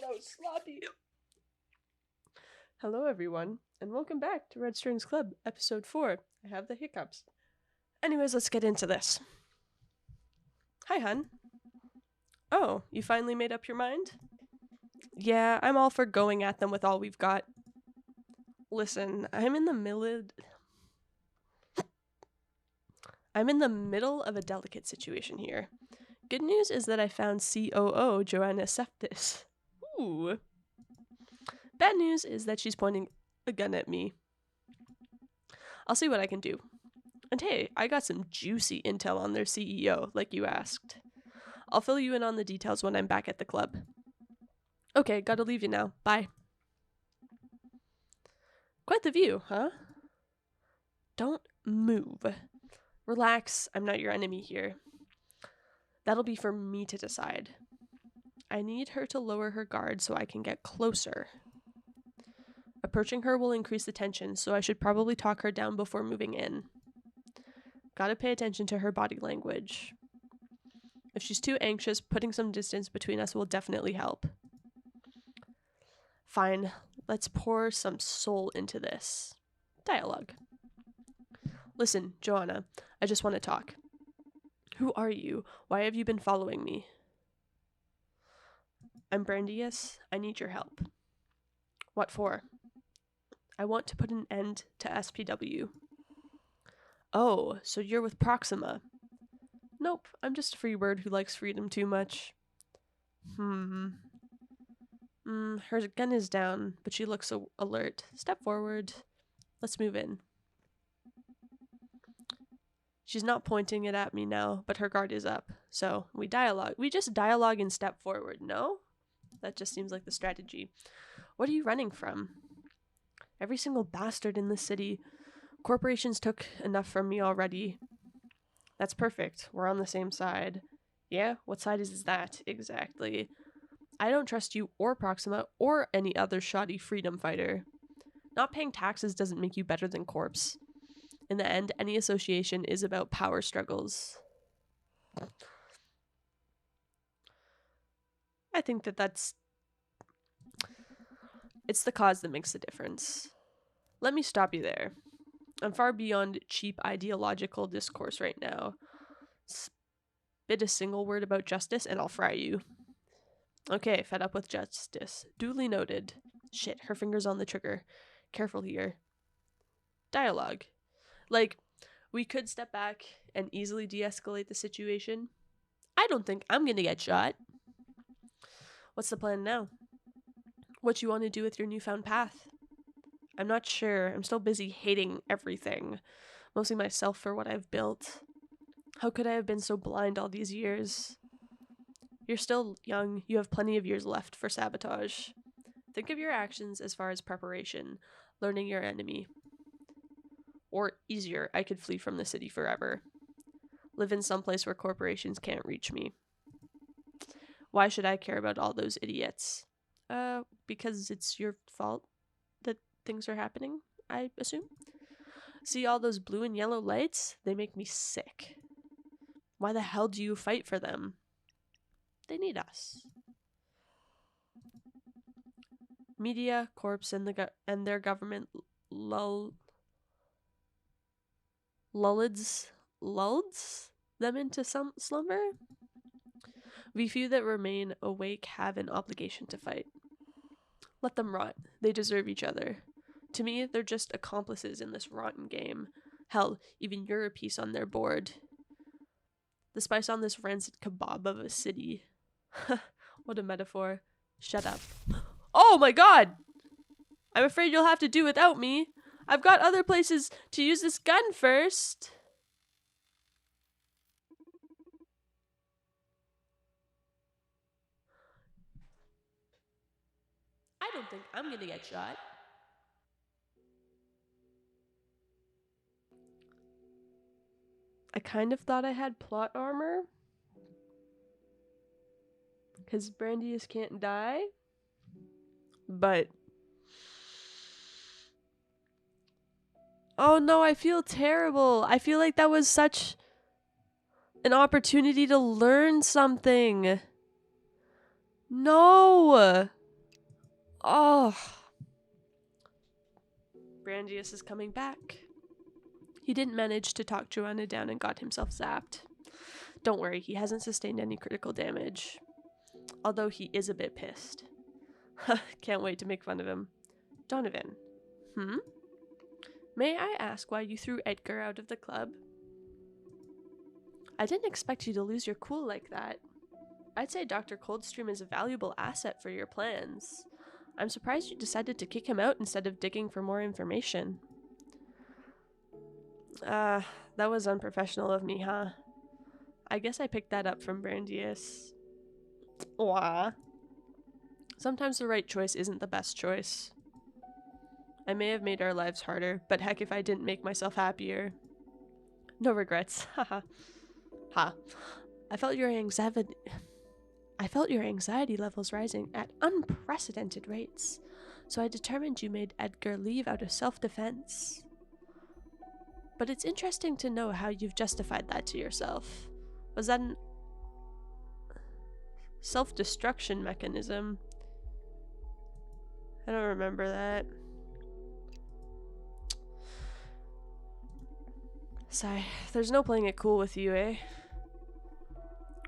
that was sloppy. Hello, everyone, and welcome back to Red Strings Club, episode 4. I have the hiccups. Anyways, let's get into this. Hi, hun. Oh, you finally made up your mind? Yeah, I'm all for going at them with all we've got. Listen, I'm in the middle of a delicate situation here. Good news is that I found COO Joanna Septis. Ooh. Bad news is that she's pointing a gun at me. I'll see what I can do. And hey, I got some juicy intel on their CEO, like you asked. I'll fill you in on the details when I'm back at the club. Okay, gotta leave you now. Bye. Quite the view, huh? Don't move. Relax, I'm not your enemy here. That'll be for me to decide. I need her to lower her guard so I can get closer. Approaching her will increase the tension, so I should probably talk her down before moving in. Gotta pay attention to her body language. If she's too anxious, putting some distance between us will definitely help. Fine, let's pour some soul into this. Dialogue. Listen, Joanna, I just want to talk. Who are you? Why have you been following me? I'm Brandius. I need your help. What for? I want to put an end to SPW. Oh, so you're with Proxima. Nope, I'm just a free bird who likes freedom too much. Her gun is down, but she looks alert. Step forward. Let's move in. She's not pointing it at me now, but her guard is up. So, we dialogue. We just dialogue and step forward, no? That just seems like the strategy. What are you running from? Every single bastard in the city. Corporations took enough from me already. That's perfect. We're on the same side. Yeah? What side is that, exactly? I don't trust you or Proxima or any other shoddy freedom fighter. Not paying taxes doesn't make you better than Corps. In the end, any association is about power struggles. I think it's the cause that makes the difference. Let me stop you there. I'm far beyond cheap ideological discourse right now. Spit a single word about justice and I'll fry you. Okay, fed up with justice. Duly noted. Shit, her finger's on the trigger. Careful here. Dialogue. Like, we could step back and easily de-escalate the situation. I don't think I'm gonna get shot. What's the plan now? What you want to do with your newfound path? I'm not sure. I'm still busy hating everything. Mostly myself for what I've built. How could I have been so blind all these years? You're still young. You have plenty of years left for sabotage. Think of your actions as far as preparation, learning your enemy. Or easier, I could flee from the city forever. Live in some place where corporations can't reach me. Why should I care about all those idiots? Because it's your fault that things are happening, I assume. See all those blue and yellow lights? They make me sick. Why the hell do you fight for them? They need us. Media, corps, and their government lulls them into some slumber? We few that remain awake have an obligation to fight. Let them rot. They deserve each other. To me, they're just accomplices in this rotten game. Hell, even you're a piece on their board. The spice on this rancid kebab of a city. What a metaphor. Shut up. Oh my god! I'm afraid you'll have to do without me. I've got other places to use this gun first. I don't think I'm gonna get shot. I kind of thought I had plot armor. Because Brandius can't die. But... oh no, I feel terrible. I feel like that was such an opportunity to learn something. No! Oh, Brandius is coming back. He didn't manage to talk Joanna down and got himself zapped. Don't worry, he hasn't sustained any critical damage. Although he is a bit pissed. Can't wait to make fun of him. Donovan. May I ask why you threw Edgar out of the club? I didn't expect you to lose your cool like that. I'd say Dr. Coldstream is a valuable asset for your plans. I'm surprised you decided to kick him out instead of digging for more information. That was unprofessional of me, huh? I guess I picked that up from Brandius. Wah. Sometimes the right choice isn't the best choice. I may have made our lives harder, but heck if I didn't make myself happier. No regrets. Haha. Ha. I felt your anxiety levels rising at unprecedented rates, so I determined you made Edgar leave out of self-defense. But it's interesting to know how you've justified that to yourself. Was that an self-destruction mechanism? I don't remember that. Sigh, there's no playing it cool with you, eh?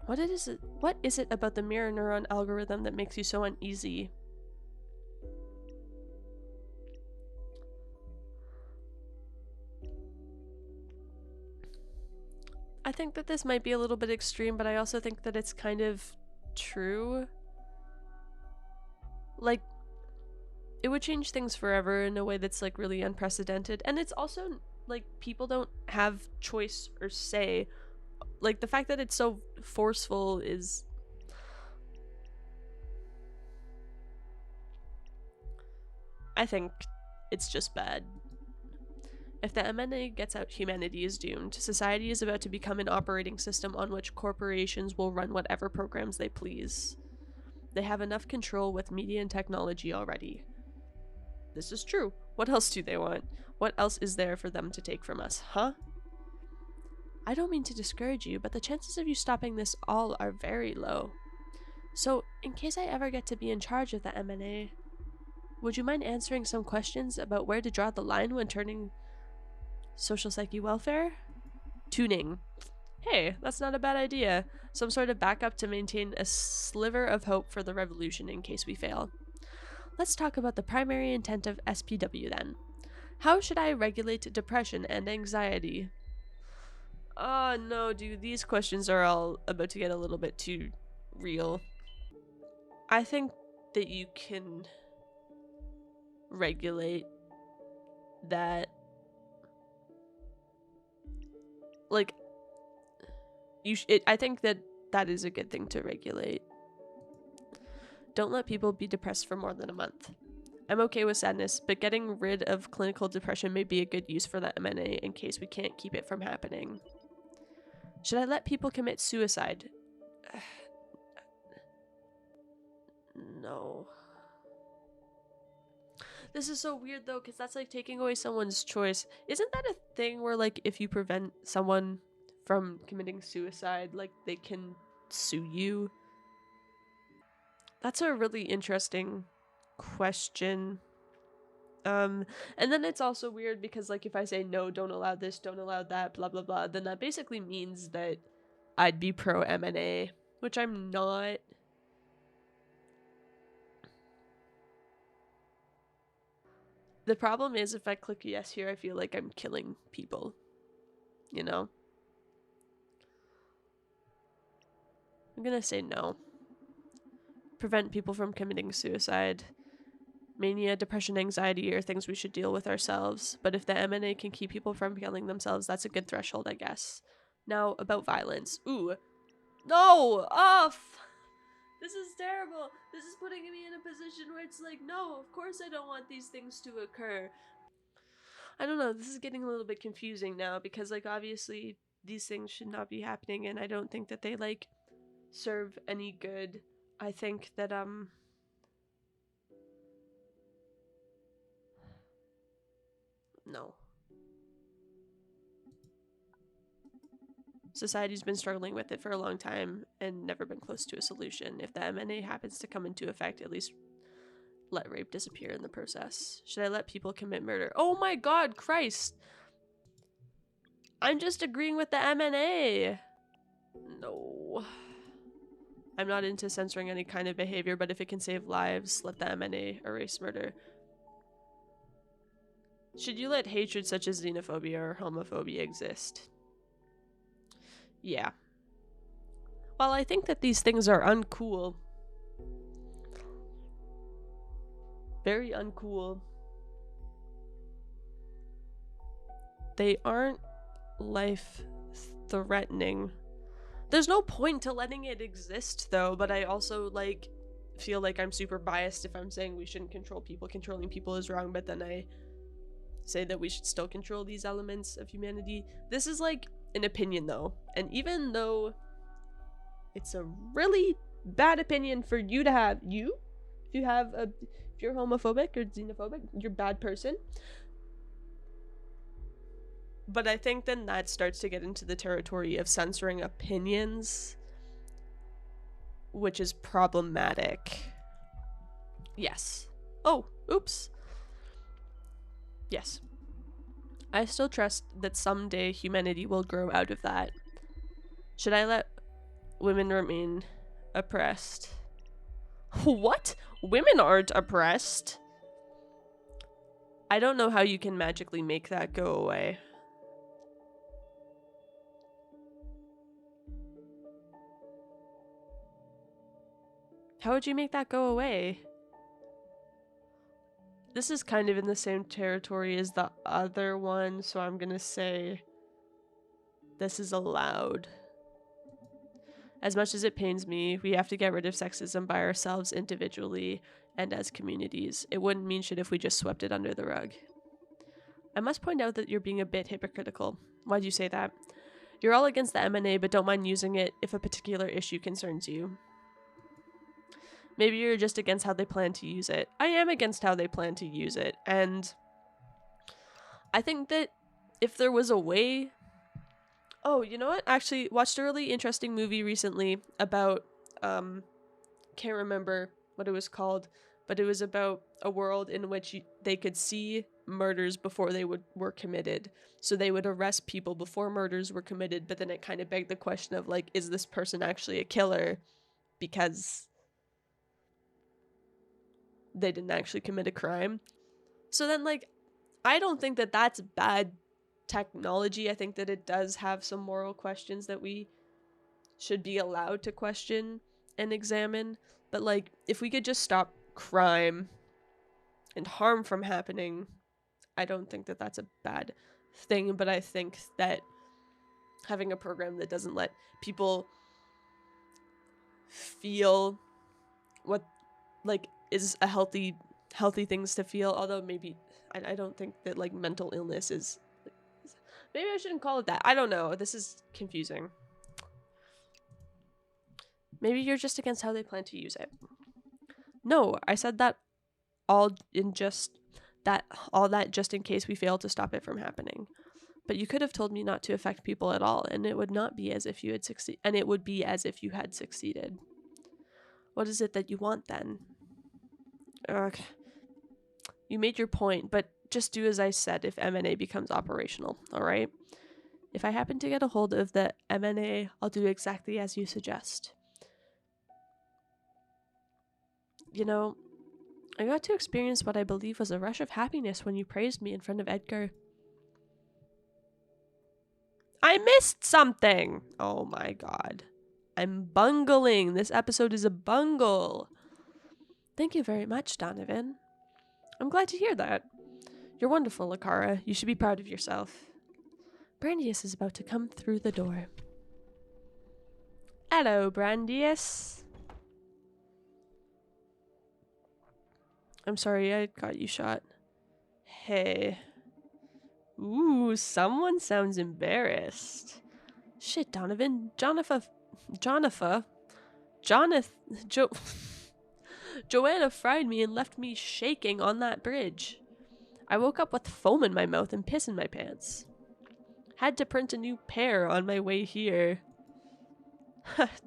What is it about the mirror neuron algorithm that makes you so uneasy? I think that this might be a little bit extreme, but I also think that it's kind of true. Like, it would change things forever in a way that's like really unprecedented, and it's also like people don't have choice or say. Like, the fact that it's so forceful is... I think it's just bad. If the MNA gets out, humanity is doomed. Society is about to become an operating system on which corporations will run whatever programs they please. They have enough control with media and technology already. This is true. What else do they want? What else is there for them to take from us, huh? I don't mean to discourage you, but the chances of you stopping this all are very low. So, in case I ever get to be in charge of the MNA, would you mind answering some questions about where to draw the line when turning social psyche welfare? Tuning. Hey, that's not a bad idea. Some sort of backup to maintain a sliver of hope for the revolution in case we fail. Let's talk about the primary intent of SPW then. How should I regulate depression and anxiety? Oh no, dude, these questions are all about to get a little bit too real. I think that you can regulate that. Like, I think that that is a good thing to regulate. Don't let people be depressed for more than a month. I'm okay with sadness, but getting rid of clinical depression may be a good use for the MNA in case we can't keep it from happening. Should I let people commit suicide? No. This is so weird though, because that's like taking away someone's choice. Isn't that a thing where like if you prevent someone from committing suicide, like they can sue you? That's a really interesting question. And then it's also weird because like if I say no, don't allow this, don't allow that, blah blah blah, then that basically means that I'd be pro MNA, which I'm not. The problem is if I click yes here, I feel like I'm killing people, you know? I'm gonna say no. Prevent people from committing suicide. Mania, depression, anxiety are things we should deal with ourselves, but if the MNA can keep people from killing themselves, that's a good threshold, I guess. Now, about violence. Ooh. No! Off! This is terrible. This is putting me in a position where it's like, no, of course I don't want these things to occur. I don't know, this is getting a little bit confusing now because, like, obviously these things should not be happening and I don't think that they, like, serve any good. I think that, no. Society's been struggling with it for a long time and never been close to a solution. If the MNA happens to come into effect, at least let rape disappear in the process? Should I let people commit murder? Oh my god, Christ! I'm just agreeing with the MNA. No. I'm not into censoring any kind of behavior, but if it can save lives, let the MNA erase murder. Should you let hatred such as xenophobia or homophobia exist? Yeah. While I think that these things are uncool, very uncool, they aren't life-threatening. There's no point to letting it exist, though, but I also, like, feel like I'm super biased if I'm saying we shouldn't control people. Controlling people is wrong, but then I say that we should still control these elements of humanity. This is, like, an opinion, though. And even though it's a really bad opinion for you to have, if you're homophobic or xenophobic, you're a bad person. But I think then that starts to get into the territory of censoring opinions, which is problematic. Yes. Oh, oops. Yes. I still trust that someday humanity will grow out of that. Should I let women remain oppressed? What? Women aren't oppressed? I don't know how you can magically make that go away. How would you make that go away? This is kind of in the same territory as the other one, so I'm gonna say this is allowed. As much as it pains me, we have to get rid of sexism by ourselves individually and as communities. It wouldn't mean shit if we just swept it under the rug. I must point out that you're being a bit hypocritical. Why'd you say that? You're all against the MNA, but don't mind using it if a particular issue concerns you. Maybe you're just against how they plan to use it. I am against how they plan to use it, and I think that if there was a way... Oh, you know what? Actually, watched a really interesting movie recently about, can't remember what it was called, but it was about a world in which they could see murders before they were committed. So they would arrest people before murders were committed, but then it kind of begged the question of, like, is this person actually a killer because they didn't actually commit a crime? So then, like, I don't think that that's bad technology. I think that it does have some moral questions that we should be allowed to question and examine. But, like, if we could just stop crime and harm from happening, I don't think that that's a bad thing. But I think that having a program that doesn't let people feel what, like, is a healthy things to feel, although maybe I don't think that, like, mental illness is, maybe I shouldn't call it that. I don't know. This is confusing. Maybe you're just against how they plan to use it. No, I said that all that just in case we fail to stop it from happening. But you could have told me not to affect people at all, and it would not be as if you had succeeded, and it would be as if you had succeeded. What is it that you want then? Ugh. You made your point, but just do as I said if MNA becomes operational, alright? If I happen to get a hold of the MNA, I'll do exactly as you suggest. You know, I got to experience what I believe was a rush of happiness when you praised me in front of Edgar. I missed something! Oh my god. I'm bungling. This episode is a bungle. Thank you very much, Donovan. I'm glad to hear that. You're wonderful, Lakara. You should be proud of yourself. Brandius is about to come through the door. Hello, Brandius. I'm sorry I got you shot. Hey. Ooh, someone sounds embarrassed. Shit, Donovan. Joanna fried me and left me shaking on that bridge. I woke up with foam in my mouth and piss in my pants. Had to print a new pair on my way here.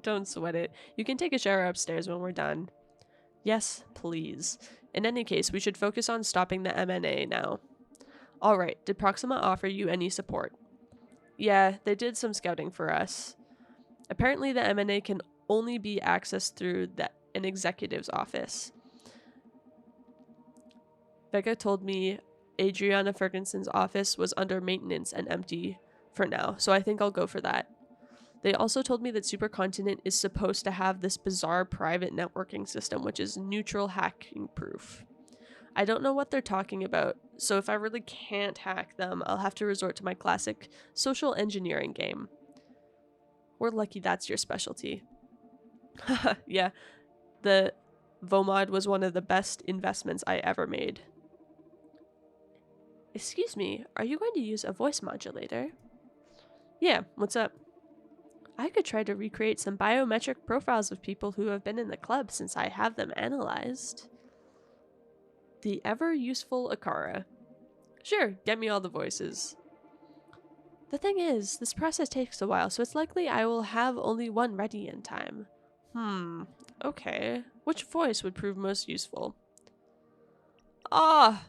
Don't sweat it. You can take a shower upstairs when we're done. Yes, please. In any case, we should focus on stopping the MNA now. Alright, did Proxima offer you any support? Yeah, they did some scouting for us. Apparently the MNA can only be accessed through an executive's office. Becca told me Adriana Ferguson's office was under maintenance and empty for now, so I think I'll go for that. They also told me that Supercontinent is supposed to have this bizarre private networking system, which is neutral hacking proof. I don't know what they're talking about, so if I really can't hack them, I'll have to resort to my classic social engineering game. We're lucky that's your specialty. Yeah, the Vomod was one of the best investments I ever made. Excuse me, are you going to use a voice modulator? Yeah, what's up? I could try to recreate some biometric profiles of people who have been in the club since I have them analyzed. The ever-useful Akara. Sure, get me all the voices. The thing is, this process takes a while, so it's likely I will have only one ready in time. Okay. Which voice would prove most useful? Ah!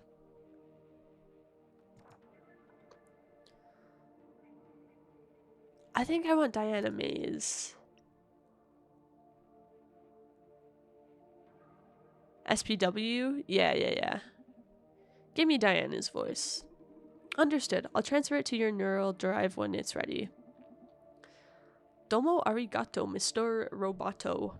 I think I want Diana Mays. SPW? Yeah. Give me Diana's voice. Understood. I'll transfer it to your neural drive when it's ready. Domo arigato, Mr. Roboto.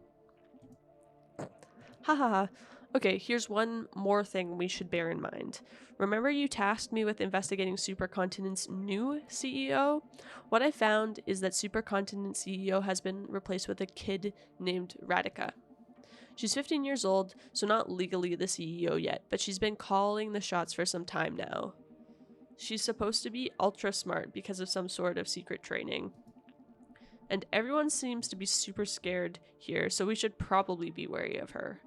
Hahaha. Okay, here's one more thing we should bear in mind. Remember you tasked me with investigating Supercontinent's new CEO? What I found is that Supercontinent CEO has been replaced with a kid named Radhika. She's 15 years old, so not legally the CEO yet, but she's been calling the shots for some time now. She's supposed to be ultra smart because of some sort of secret training. And everyone seems to be super scared here, so we should probably be wary of her.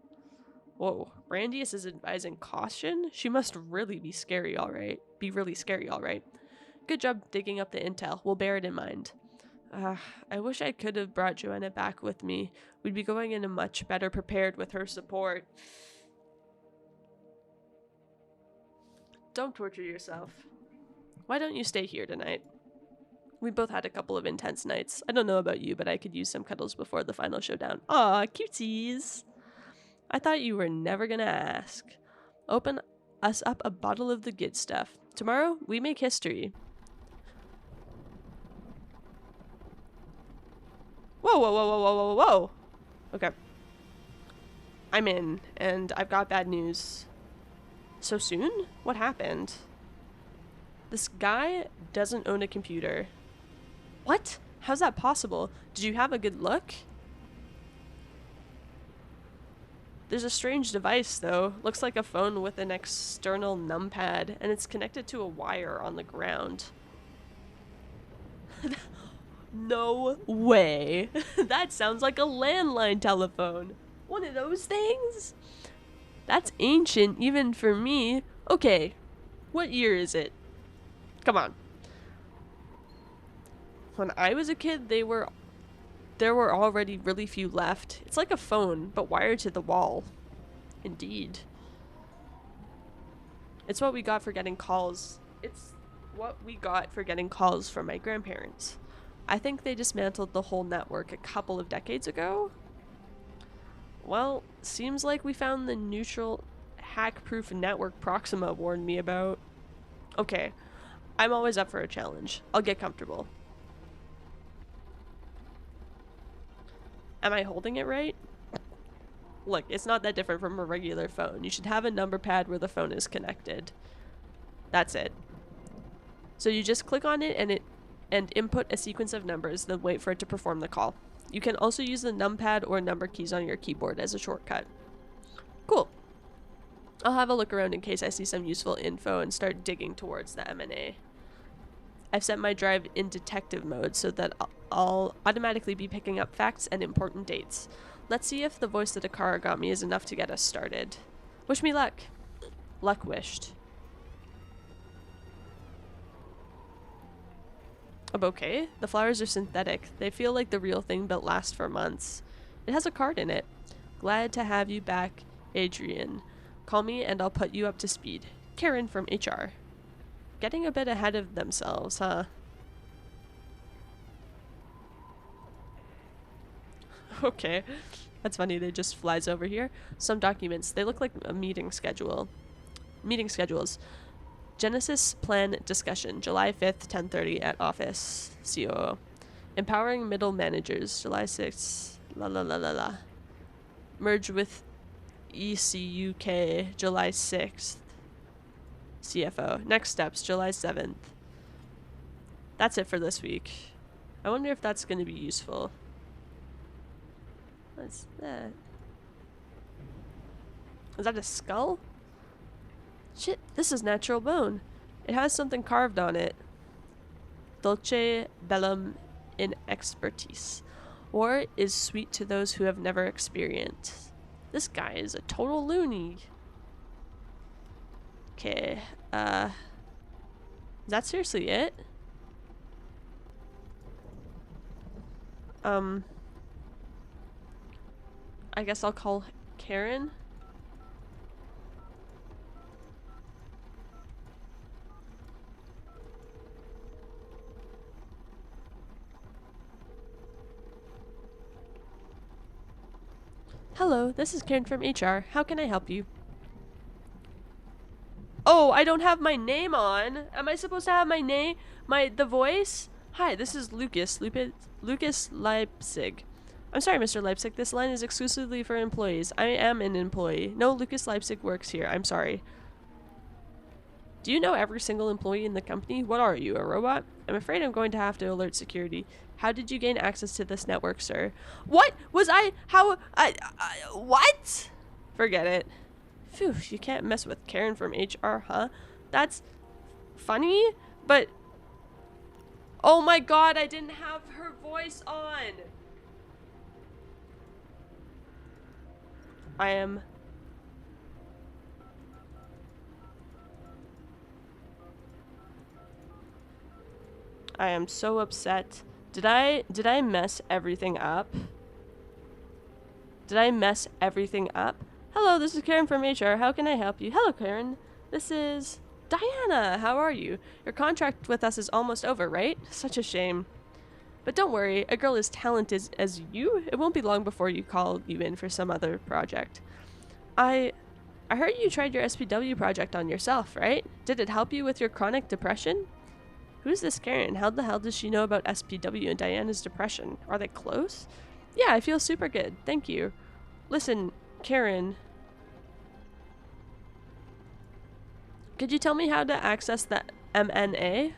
Whoa, Brandius is advising caution? She must really be scary, alright. Good job digging up the intel. We'll bear it in mind. I wish I could have brought Joanna back with me. We'd be going in much better prepared with her support. Don't torture yourself. Why don't you stay here tonight? We both had a couple of intense nights. I don't know about you, but I could use some cuddles before the final showdown. Aw, cuties! I thought you were never gonna ask. Open us up a bottle of the good stuff. Tomorrow, we make history. Whoa. Okay. I'm in, and I've got bad news. So soon? What happened? This guy doesn't own a computer. What? How's that possible? Did you have a good look? There's a strange device, though. Looks like a phone with an external numpad, and it's connected to a wire on the ground. No way. That sounds like a landline telephone. One of those things? That's ancient, even for me. Okay, what year is it? Come on. When I was a kid, there were already really few left. It's like a phone, but wired to the wall. Indeed. It's what we got for getting calls. It's what we got for getting calls from my grandparents. I think they dismantled the whole network a couple of decades ago. Well, seems like we found the neutral hack-proof network Proxima warned me about. Okay, I'm always up for a challenge. I'll get comfortable. Am I holding it right? Look, it's not that different from a regular phone. You should have a number pad where the phone is connected. That's it. So you just click on it and input a sequence of numbers, then wait for it to perform the call. You can also use the numpad or number keys on your keyboard as a shortcut. Cool. I'll have a look around in case I see some useful info and start digging towards the M&A. I've set my drive in detective mode so that I'll automatically be picking up facts and important dates. Let's see if the voice that Akara got me is enough to get us started. Wish me luck. Luck wished. A bouquet? The flowers are synthetic. They feel like the real thing but last for months. It has a card in it. Glad to have you back, Adrian. Call me and I'll put you up to speed. Karen from HR. Getting a bit ahead of themselves, huh? Okay. That's funny, they just flies over here. Some documents. They look like a meeting schedule. Meeting schedules. Genesis plan discussion. July 5th, 10:30 at office. COO. Empowering middle managers. July 6th. La la la la la. Merge with ECUK. July 6th. CFO. Next steps. July 7th. That's it for this week. I wonder if that's going to be useful. What's that? Is that a skull? Shit, this is natural bone. It has something carved on it. Dulce bellum in expertise. Or is sweet to those who have never experienced. This guy is a total loony. Okay, is that seriously it? I guess I'll call Karen. Hello, this is Karen from HR. How can I help you? Oh, I don't have my name on. Am I supposed to have my name? The voice? Hi, this is Lucas Leipzig. I'm sorry, Mr. Leipzig. This line is exclusively for employees. I am an employee. No, Lucas Leipzig works here. I'm sorry. Do you know every single employee in the company? What are you, a robot? I'm afraid I'm going to have to alert security. How did you gain access to this network, sir? What? What? Forget it. Phew, you can't mess with Karen from HR, huh? That's funny, but... Oh my god, I didn't have her voice on! I am so upset. Did I mess everything up? Did I mess everything up? Hello, this is Karen from HR. How can I help you? Hello, Karen. This is Diana. How are you? Your contract with us is almost over, right? Such a shame. But don't worry, a girl as talented as you, it won't be long before you call you in for some other project. I heard you tried your SPW project on yourself, right? Did it help you with your chronic depression? Who's this Karen? How the hell does she know about SPW and Diana's depression? Are they close? Yeah, I feel super good. Thank you. Listen, Karen. Could you tell me how to access the MNA?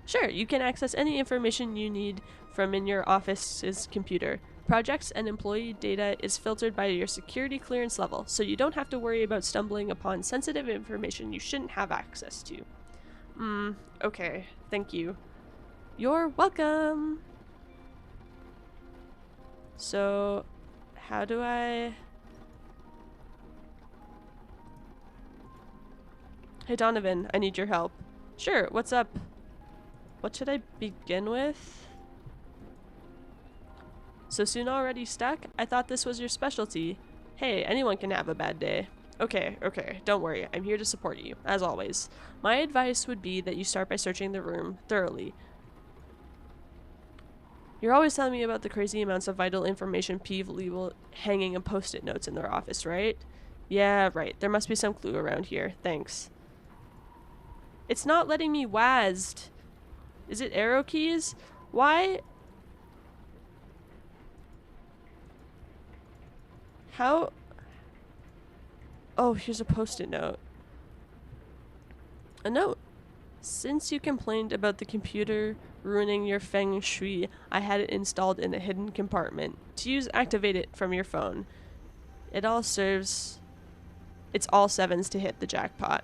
Sure, you can access any information you need from in your office's computer. Projects and employee data is filtered by your security clearance level, so you don't have to worry about stumbling upon sensitive information you shouldn't have access to. Okay, thank you. You're welcome! So, how do I... Hey Donovan, I need your help. Sure, what's up? What should I begin with? So soon already stuck? I thought this was your specialty. Hey, anyone can have a bad day. Okay, don't worry. I'm here to support you, as always. My advice would be that you start by searching the room thoroughly. You're always telling me about the crazy amounts of vital information people hanging in post-it notes in their office, right? Yeah, right. There must be some clue around here. Thanks. It's not letting me WASD. Is it arrow keys? Why? How? Oh, here's a post-it note. A note. Since you complained about the computer ruining your feng shui, I had it installed in a hidden compartment. To use, activate it from your phone. It's all sevens to hit the jackpot.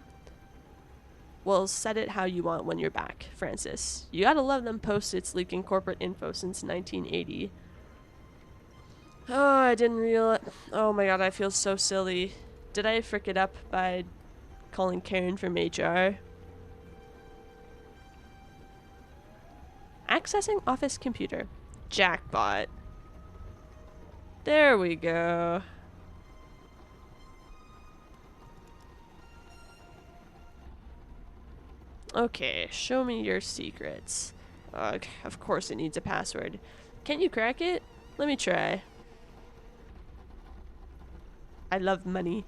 Well, set it how you want when you're back, Francis. You gotta love them post-its leaking corporate info since 1980. Oh, I didn't realize. Oh my god, I feel so silly. Did I frick it up by calling Karen from HR? Accessing office computer. Jackpot. There we go. Okay, show me your secrets. Ugh, of course it needs a password. Can't you crack it? Let me try. I love money.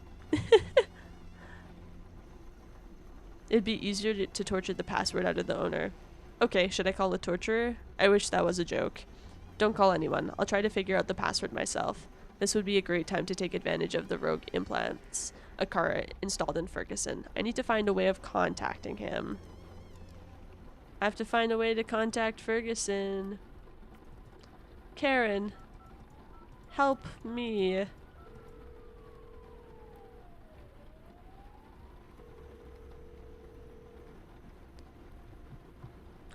It'd be easier to torture the password out of the owner. Okay, should I call a torturer? I wish that was a joke. Don't call anyone. I'll try to figure out the password myself. This would be a great time to take advantage of the rogue implants Akara installed in Ferguson. I need to find a way of contacting him. I have to find a way to contact Ferguson. Karen, help me.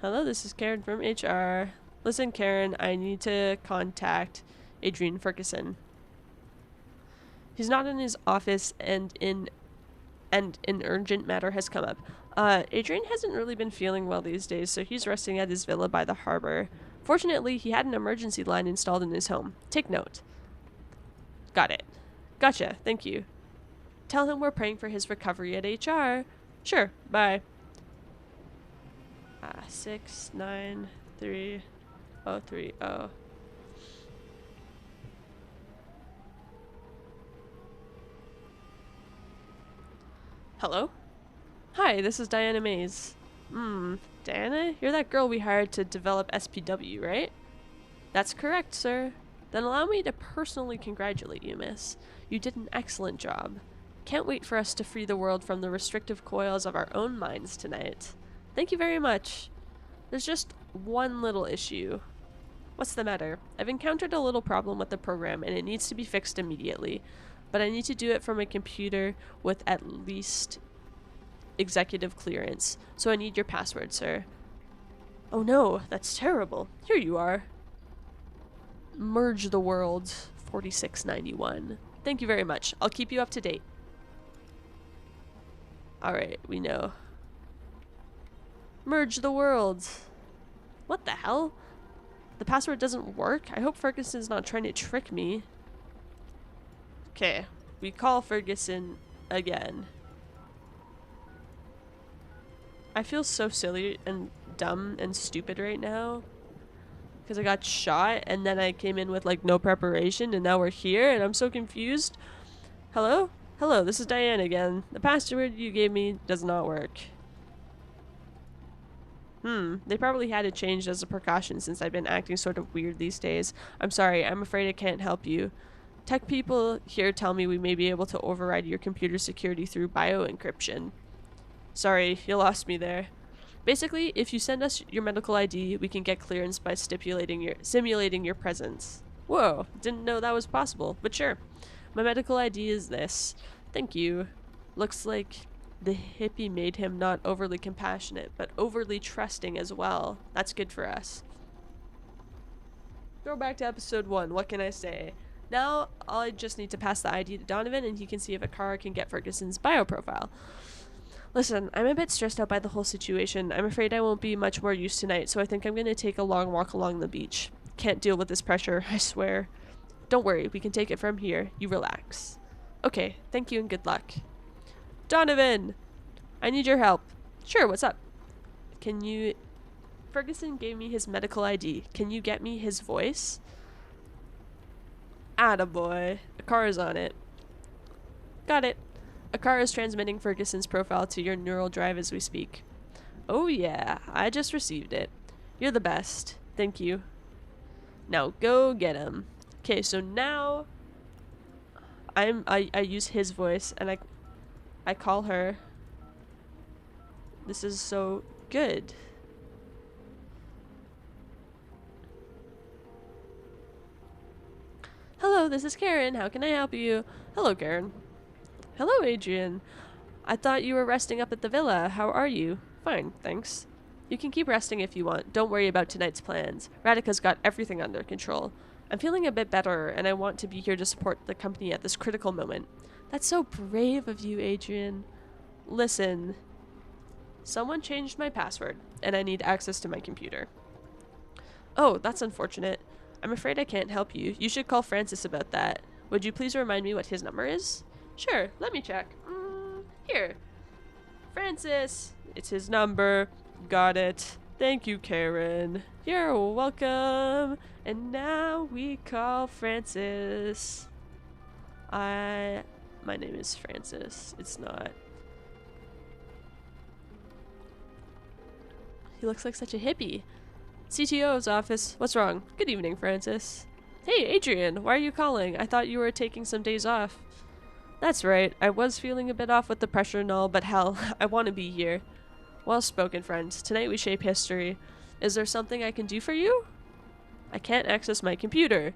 Hello, this is Karen from HR. Listen, Karen, I need to contact Adrian Ferguson. He's not in his office and an urgent matter has come up. Adrian hasn't really been feeling well these days, so he's resting at his villa by the harbor. Fortunately, he had an emergency line installed in his home. Take note. Got it. Gotcha, thank you. Tell him we're praying for his recovery at HR. Sure, bye. 693030. Hello? Hi, this is Diana Mays. Diana? You're that girl we hired to develop SPW, right? That's correct, sir. Then allow me to personally congratulate you, miss. You did an excellent job. Can't wait for us to free the world from the restrictive coils of our own minds tonight. Thank you very much. There's just one little issue. What's the matter? I've encountered a little problem with the program and it needs to be fixed immediately. But I need to do it from a computer with at least executive clearance. So I need your password, sir. Oh no, that's terrible. Here you are. Merge the world 4691. Thank you very much. I'll keep you up to date. Alright, we know. Merge the world. What the hell? The password doesn't work? I hope Ferguson's not trying to trick me. Okay, we call Ferguson again. I feel so silly and dumb and stupid right now. Because I got shot and then I came in with like no preparation and now we're here and I'm so confused. Hello? Hello, this is Diane again. The password you gave me does not work. They probably had it changed as a precaution since I've been acting sort of weird these days. I'm sorry, I'm afraid I can't help you. Tech people here tell me we may be able to override your computer security through bioencryption. Sorry, you lost me there. Basically, if you send us your medical ID, we can get clearance by simulating your presence. Whoa, didn't know that was possible, but sure. My medical ID is this. Thank you. Looks like the hippie made him not overly compassionate, but overly trusting as well. That's good for us. Go back to episode 1, what can I say? Now, I just need to pass the ID to Donovan and he can see if Akara can get Ferguson's bioprofile. Listen, I'm a bit stressed out by the whole situation. I'm afraid I won't be much more use tonight, so I think I'm going to take a long walk along the beach. Can't deal with this pressure, I swear. Don't worry, we can take it from here. You relax. Okay, thank you and good luck. Donovan! I need your help. Sure, what's up? Can you... Ferguson gave me his medical ID. Can you get me his voice? Attaboy. Akara's on it. Got it. Akara is transmitting Ferguson's profile to your neural drive as we speak. Oh yeah, I just received it. You're the best. Thank you. Now go get him. Okay, so now I use his voice and I call her. This is so good. Hello, this is Karen. How can I help you? Hello, Karen. Hello, Adrian. I thought you were resting up at the villa. How are you? Fine, thanks. You can keep resting if you want. Don't worry about tonight's plans. Radika's got everything under control. I'm feeling a bit better, and I want to be here to support the company at this critical moment. That's so brave of you, Adrian. Listen. Someone changed my password, and I need access to my computer. Oh, that's unfortunate. I'm afraid I can't help you. You should call Francis about that. Would you please remind me what his number is? Sure, let me check. Here. Francis! It's his number. Got it. Thank you, Karen. You're welcome. And now we call Francis. My name is Francis. It's not. He looks like such a hippie. CTO's office. What's wrong? Good evening, Francis. Hey, Adrian, why are you calling? I thought you were taking some days off. That's right. I was feeling a bit off with the pressure and all, but hell, I want to be here. Well spoken, friend. Tonight we shape history. Is there something I can do for you? I can't access my computer.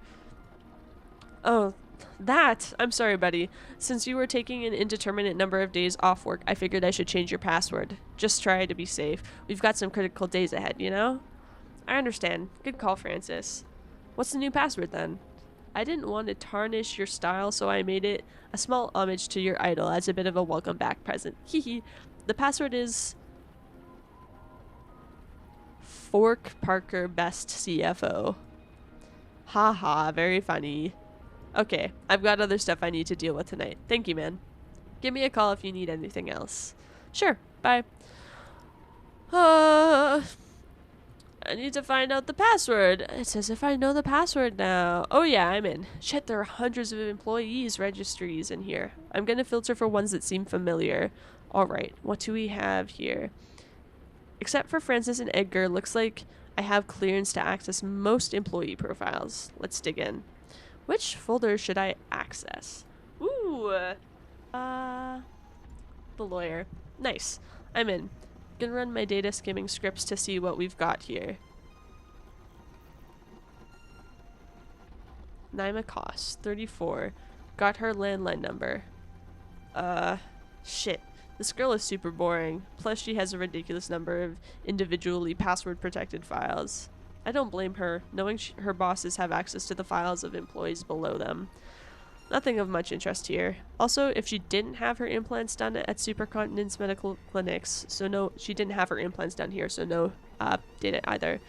Oh, that. I'm sorry, buddy. Since you were taking an indeterminate number of days off work, I figured I should change your password. Just try to be safe. We've got some critical days ahead, you know? I understand. Good call, Francis. What's the new password then? I didn't want to tarnish your style, so I made it a small homage to your idol as a bit of a welcome back present. Hehe. The password is Fork Parker Best CFO. Haha, very funny. Okay, I've got other stuff I need to deal with tonight. Thank you, man. Give me a call if you need anything else. Sure, bye. I need to find out the password. It says if I know the password now. Oh yeah, I'm in. Shit, there are hundreds of employees registries in here. I'm gonna filter for ones that seem familiar. Alright, what do we have here? Except for Francis and Edgar, looks like I have clearance to access most employee profiles. Let's dig in. Which folder should I access? Ooh, the lawyer. Nice. I'm in. Gonna run my data skimming scripts to see what we've got here. Naima Koss, 34. Got her landline number. Shit. This girl is super boring. Plus she has a ridiculous number of individually password protected files. I don't blame her, knowing her bosses have access to the files of employees below them. Nothing of much interest here. Also, if she didn't have her implants done at Supercontinent's medical clinics, so no, she didn't have her implants done here, so no data either.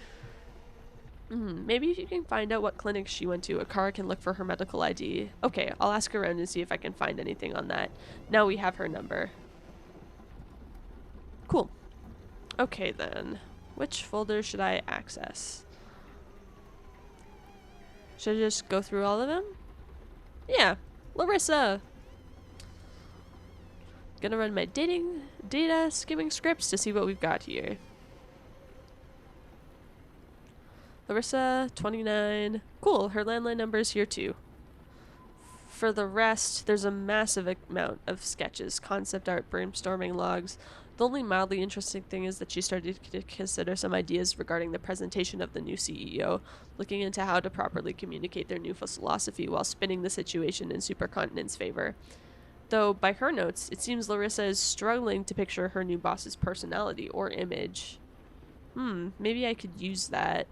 Maybe if you can find out what clinic she went to, Akara can look for her medical ID. Okay, I'll ask around and see if I can find anything on that. Now we have her number. Cool. Okay then. Which folder should I access? Should I just go through all of them? Yeah, Larissa. Gonna run my data skimming scripts to see what we've got here. Larissa, 29. Cool, her landline number is here too. For the rest, there's a massive amount of sketches, concept art, brainstorming logs. The only mildly interesting thing is that she started to consider some ideas regarding the presentation of the new CEO, looking into how to properly communicate their new philosophy while spinning the situation in Supercontinent's favor. Though, by her notes, it seems Larissa is struggling to picture her new boss's personality or image. Maybe I could use that.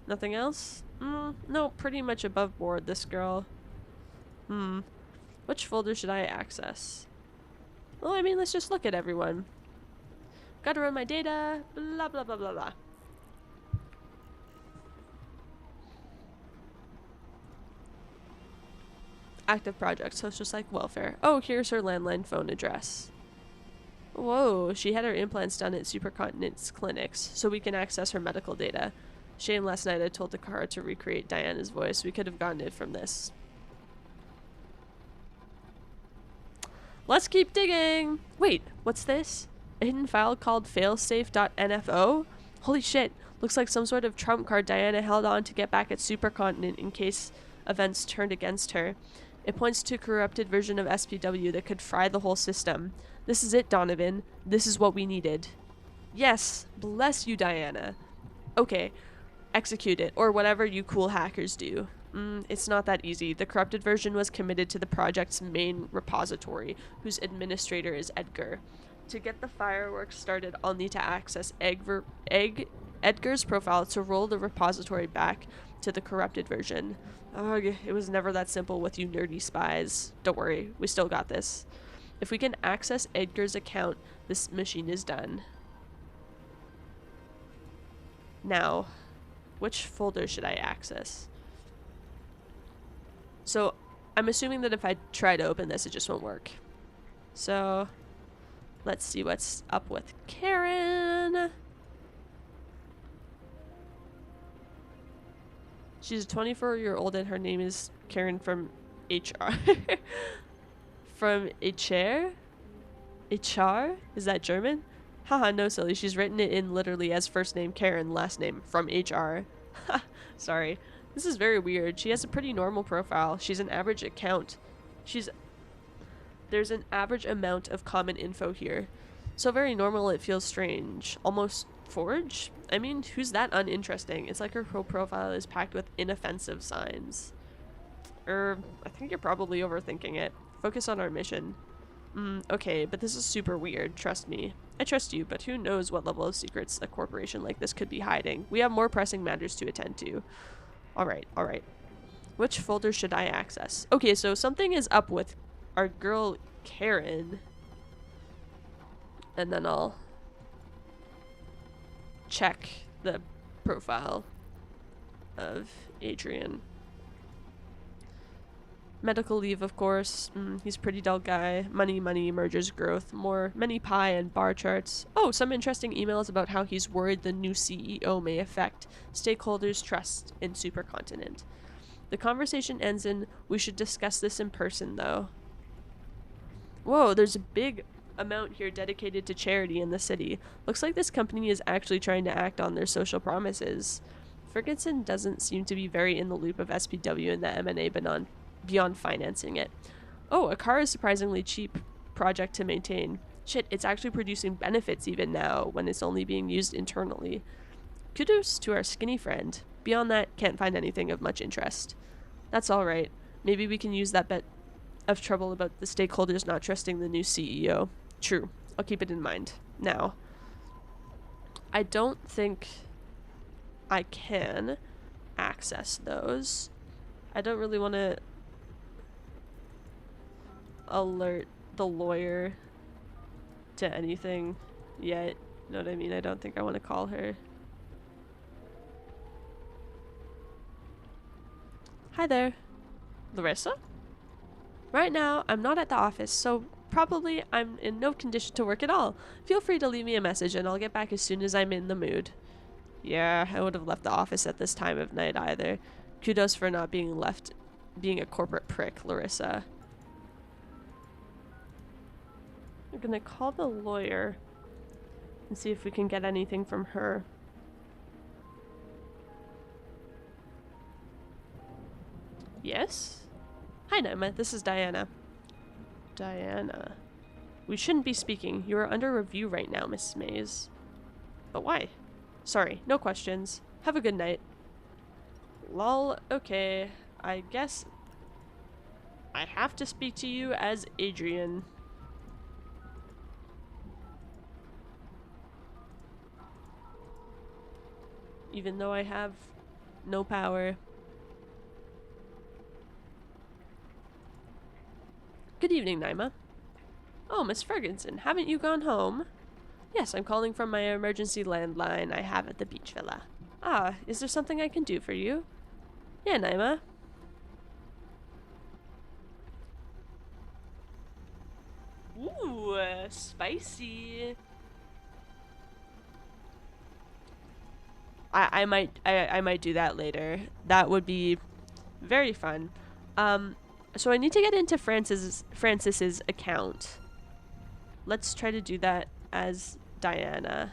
Nothing else? No, pretty much above board, this girl. Which folder should I access? Well, I mean, let's just look at everyone. Gotta run my data, blah blah blah blah blah. Active project, social psych welfare. Oh, here's her landline phone address. Whoa, she had her implants done at Supercontinent's clinics, so we can access her medical data. Shame last night I told Akara to recreate Diana's voice. We could have gotten it from this. Let's keep digging! Wait, what's this? A hidden file called failsafe.nfo? Holy shit, looks like some sort of trump card Diana held on to get back at Supercontinent in case events turned against her. It points to a corrupted version of SPW that could fry the whole system. This is it, Donovan. This is what we needed. Yes, bless you, Diana. Okay, execute it, or whatever you cool hackers do. It's not that easy. The corrupted version was committed to the project's main repository, whose administrator is Edgar. To get the fireworks started, I'll need to access Edgar's profile to roll the repository back to the corrupted version. Ugh, it was never that simple with you nerdy spies. Don't worry, we still got this. If we can access Edgar's account, this machine is done. Now, which folder should I access? So, I'm assuming that if I try to open this, it just won't work. So, Let's see what's up with Karen. She's a 24-year-old and her name is Karen from HR. From HR? HR? Is that German? Haha, no silly. She's written it in literally as first name Karen, last name from HR. Sorry. This is very weird. She has a pretty normal profile. She's an average account. There's an average amount of common info here. So very normal, it feels strange. Almost forge? I mean, who's that uninteresting? It's like her whole profile is packed with inoffensive signs. I think you're probably overthinking it. Focus on our mission. Okay, but this is super weird, trust me. I trust you, but who knows what level of secrets a corporation like this could be hiding. We have more pressing matters to attend to. Alright. Which folder should I access? Okay, so something is up with our girl Karen. And then I'll check the profile of Adrian. Medical leave, of course. He's a pretty dull guy. Money, mergers, growth, more, many pie and bar charts. Oh, some interesting emails about how he's worried the new CEO may affect stakeholders' trust in Supercontinent. The conversation ends in, we should discuss this in person, though. Whoa, there's a big amount here dedicated to charity in the city. Looks like this company is actually trying to act on their social promises. Ferguson doesn't seem to be very in the loop of SPW and the M&A beyond financing it. Oh, a car is surprisingly cheap project to maintain. Shit, it's actually producing benefits even now when it's only being used internally. Kudos to our skinny friend. Beyond that, can't find anything of much interest. That's alright. Maybe we can use that bit of trouble about the stakeholders not trusting the new CEO. True. I'll keep it in mind. Now, I don't think I can access those. I don't really want to alert the lawyer to anything yet. You know what I mean? I don't think I want to call her. Hi there. Larissa? Right now, I'm not at the office, so probably I'm in no condition to work at all. Feel free to leave me a message and I'll get back as soon as I'm in the mood. Yeah, I would have left the office at this time of night either. Kudos for not being a corporate prick, Larissa. I'm gonna call the lawyer and see if we can get anything from her. Yes? Hi, Naima. This is Diana. Diana. We shouldn't be speaking. You are under review right now, Mrs. Mays. But why? Sorry, no questions. Have a good night. Lol, okay. I guess I have to speak to you as Adrian. Even though I have no power. Good evening, Naima. Oh, Miss Ferguson, haven't you gone home? Yes, I'm calling from my emergency landline I have at the beach villa. Ah, is there something I can do for you? Yeah, Naima. Ooh, spicy. I might do that later. That would be very fun. So I need to get into Francis's account. Let's try to do that as Diana.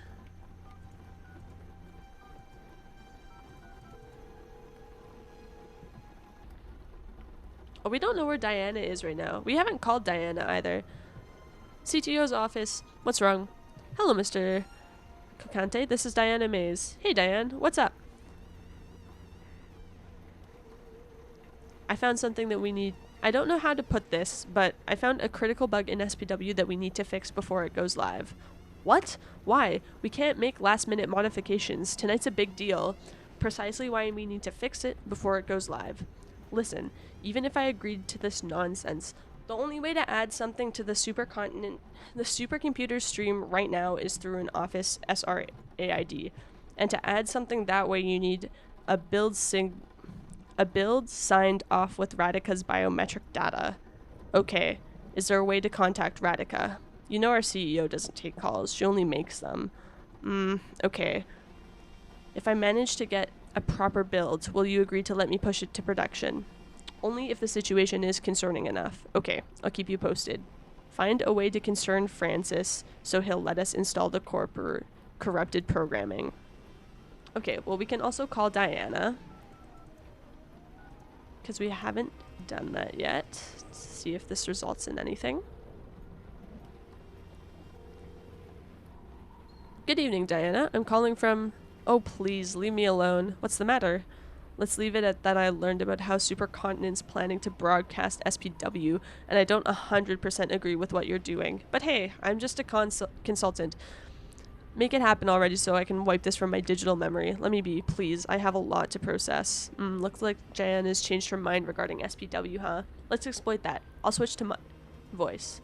Oh, we don't know where Diana is right now. We haven't called Diana either. CTO's office. What's wrong? Hello, Mr. Cocante. This is Diana Mays. Hey, Diane. What's up? I found something that we need. I don't know how to put this, but I found a critical bug in SPW that we need to fix before it goes live. What? Why? We can't make last-minute modifications. Tonight's a big deal. Precisely why we need to fix it before it goes live. Listen, even if I agreed to this nonsense, the only way to add something to the supercomputer stream right now is through an Office SRAID. And to add something that way, you need a build signed off with Radica's biometric data. Okay, is there a way to contact Radica? You know our CEO doesn't take calls. She only makes them. Okay. If I manage to get a proper build, will you agree to let me push it to production? Only if the situation is concerning enough. Okay, I'll keep you posted. Find a way to concern Francis so he'll let us install the corrupted programming. Okay, well, we can also call Diana, because we haven't done that yet. Let's see if this results in anything. Good evening, Diana. I'm calling from... Oh, please, leave me alone. What's the matter? Let's leave it at that. I learned about how Supercontinent's planning to broadcast SPW, and I don't 100% agree with what you're doing. But hey, I'm just a consultant. Make it happen already so I can wipe this from my digital memory. Let me be, please. I have a lot to process. Looks like Jan has changed her mind regarding SPW, huh? Let's exploit that. I'll switch to my voice.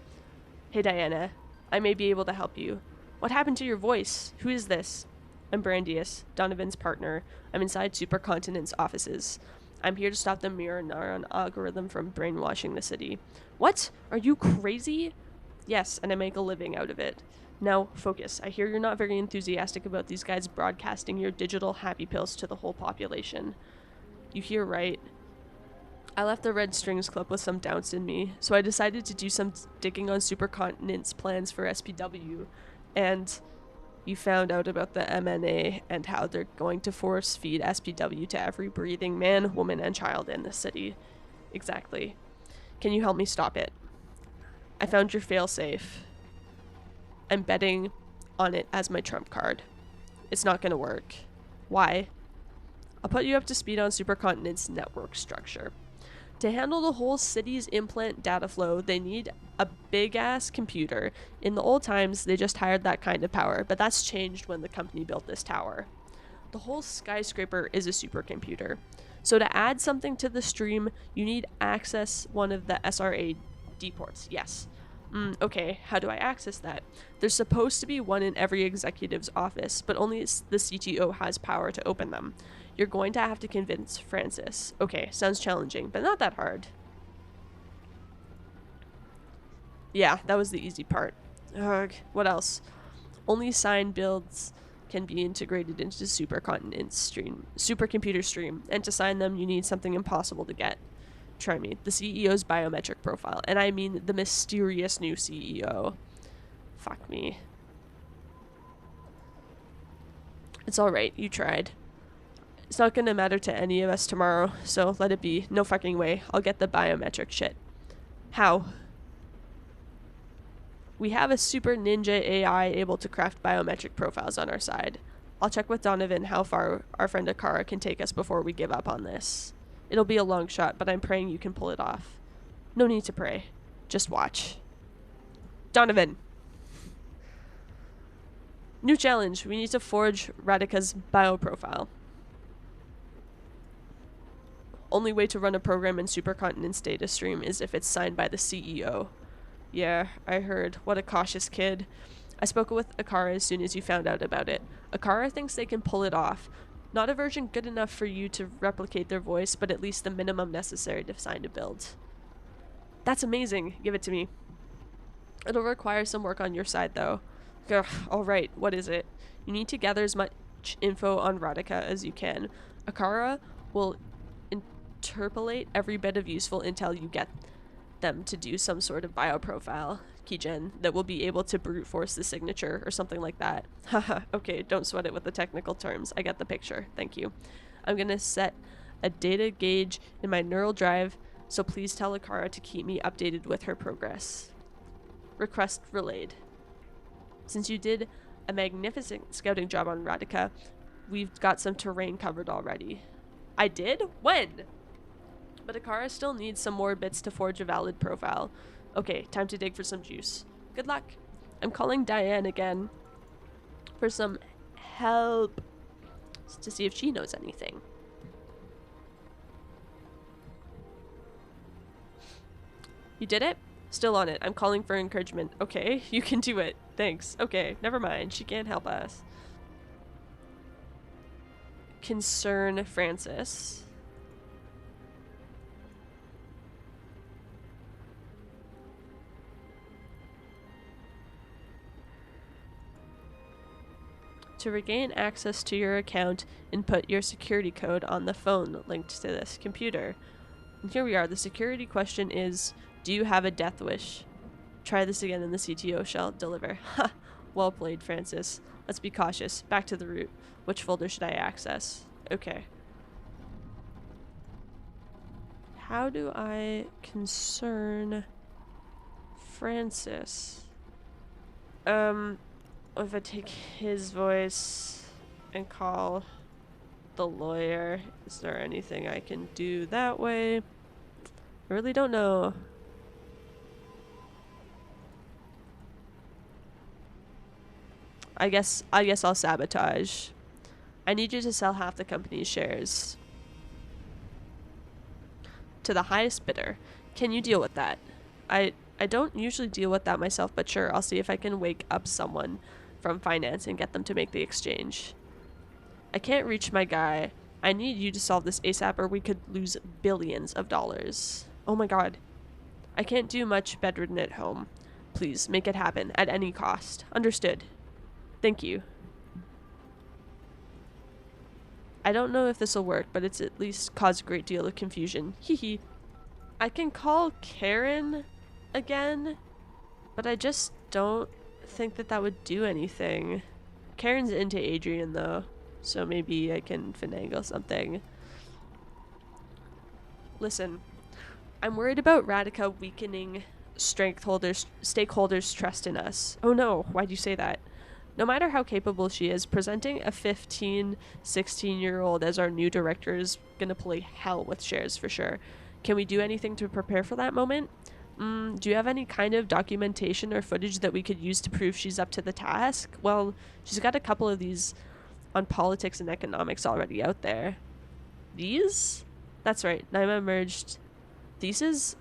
Hey, Diana. I may be able to help you. What happened to your voice? Who is this? I'm Brandius, Donovan's partner. I'm inside Supercontinent's offices. I'm here to stop the mirror neuron algorithm from brainwashing the city. What? Are you crazy? Yes, and I make a living out of it. Now, focus. I hear you're not very enthusiastic about these guys broadcasting your digital happy pills to the whole population. You hear right. I left the Red Strings Club with some doubts in me, so I decided to do some digging on Supercontinent's plans for SPW, and you found out about the MNA and how they're going to force feed SPW to every breathing man, woman, and child in the city. Exactly. Can you help me stop it? I found your failsafe. I'm betting on it as my trump card. It's not gonna work. Why? I'll put you up to speed on Supercontinent's network structure. To handle the whole city's implant data flow, they need a big-ass computer. In the old times, they just hired that kind of power, but that's changed when the company built this tower. The whole skyscraper is a supercomputer. So to add something to the stream, you need access one of the SRA D ports. Yes. Okay, how do I access that? There's supposed to be one in every executive's office, but only the CTO has power to open them. You're going to have to convince Francis. Okay, sounds challenging, but not that hard. Yeah, that was the easy part. Ugh, what else? Only signed builds can be integrated into supercomputer stream, and to sign them, you need something impossible to get. Try me. The CEO's biometric profile, and I mean the mysterious new CEO. Fuck me. It's alright, you tried. It's not gonna matter to any of us tomorrow, so let it be. No fucking way. I'll get the biometric shit. How? We have a super ninja AI able to craft biometric profiles on our side. I'll check with Donovan how far our friend Akara can take us before we give up on this. It'll be a long shot, but I'm praying you can pull it off. No need to pray. Just watch. Donovan! New challenge. We need to forge Radika's bioprofile. Only way to run a program in Supercontinent's data stream is if it's signed by the CEO. Yeah, I heard. What a cautious kid. I spoke with Akara as soon as you found out about it. Akara thinks they can pull it off. Not a version good enough for you to replicate their voice, but at least the minimum necessary to sign a build. That's amazing. Give it to me. It'll require some work on your side, though. Ugh, alright, what is it? You need to gather as much info on Radika as you can. Akara will interpolate every bit of useful intel you get them to do some sort of bioprofile, keygen, that will be able to brute force the signature or something like that. Haha, okay, don't sweat it with the technical terms. I get the picture. Thank you. I'm gonna set a data gauge in my neural drive, so please tell Akara to keep me updated with her progress. Request relayed. Since you did a magnificent scouting job on Radika, we've got some terrain covered already. I did? When? But Akara still needs some more bits to forge a valid profile. Okay, time to dig for some juice. Good luck. I'm calling Diane again for some help to see if she knows anything. You did it? Still on it. I'm calling for encouragement. Okay, you can do it. Thanks. Okay, never mind. She can't help us. Concern Francis. To regain access to your account, input your security code on the phone linked to this computer. And here we are. The security question is, do you have a death wish? Try this again and the CTO shall deliver. Ha! Well played, Francis. Let's be cautious. Back to the root. Which folder should I access? Okay. How do I concern Francis? If I take his voice and call the lawyer, is there anything I can do that way? I really don't know. I guess I'll sabotage. I need you to sell half the company's shares to the highest bidder. Can you deal with that? I don't usually deal with that myself, but sure, I'll see if I can wake up someone from finance and get them to make the exchange. I can't reach my guy. I need you to solve this ASAP or we could lose billions of dollars. Oh my god. I can't do much bedridden at home. Please, make it happen at any cost. Understood. Thank you. I don't know if this will work, but it's at least caused a great deal of confusion. Hehe. I can call Karen again, but I just don't think that would do anything. Karen's into Adrian though, so maybe I can finagle something. Listen, I'm worried about Radhika weakening stakeholders' trust in us. Oh no, why'd you say that? No matter how capable she is, presenting a 15, 16-year-old as our new director is gonna play hell with shares for sure. Can we do anything to prepare for that moment? Do you have any kind of documentation or footage that we could use to prove she's up to the task? Well, she's got a couple of these on politics and economics already out there. These? That's right, Naima merged. That's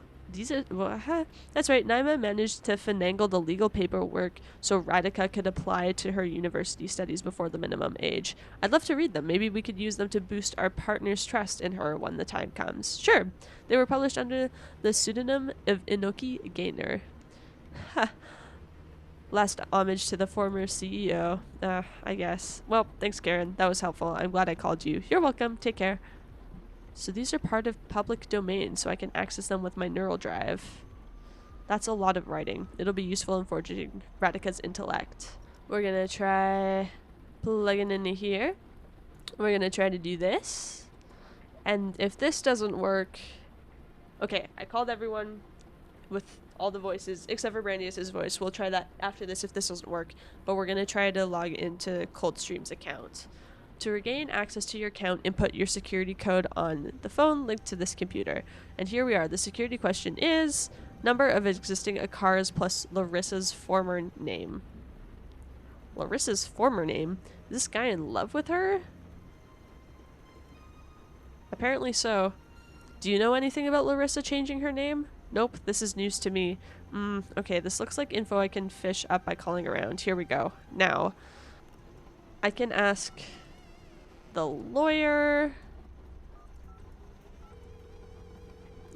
right, Naima managed to finagle the legal paperwork so Radhika could apply to her university studies before the minimum age. I'd love to read them. Maybe we could use them to boost our partner's trust in her when the time comes. Sure. They were published under the pseudonym of Inoki Gaynor. Ha. Last homage to the former CEO. I guess. Well, thanks, Karen. That was helpful. I'm glad I called you. You're welcome. Take care. So these are part of public domain, so I can access them with my neural drive. That's a lot of writing. It'll be useful in forging Radhika's intellect. We're gonna try plugging into here. We're gonna try to do this. And if this doesn't work... Okay, I called everyone with all the voices, except for Brandius's voice. We'll try that after this if this doesn't work. But we're gonna try to log into Coldstream's account. To regain access to your account, input your security code on the phone linked to this computer. And here we are. The security question is number of existing Akars plus Larissa's former name. Larissa's former name? Is this guy in love with her? Apparently so. Do you know anything about Larissa changing her name? Nope, this is news to me. Okay, this looks like info I can fish up by calling around. Here we go. Now, I can ask... the lawyer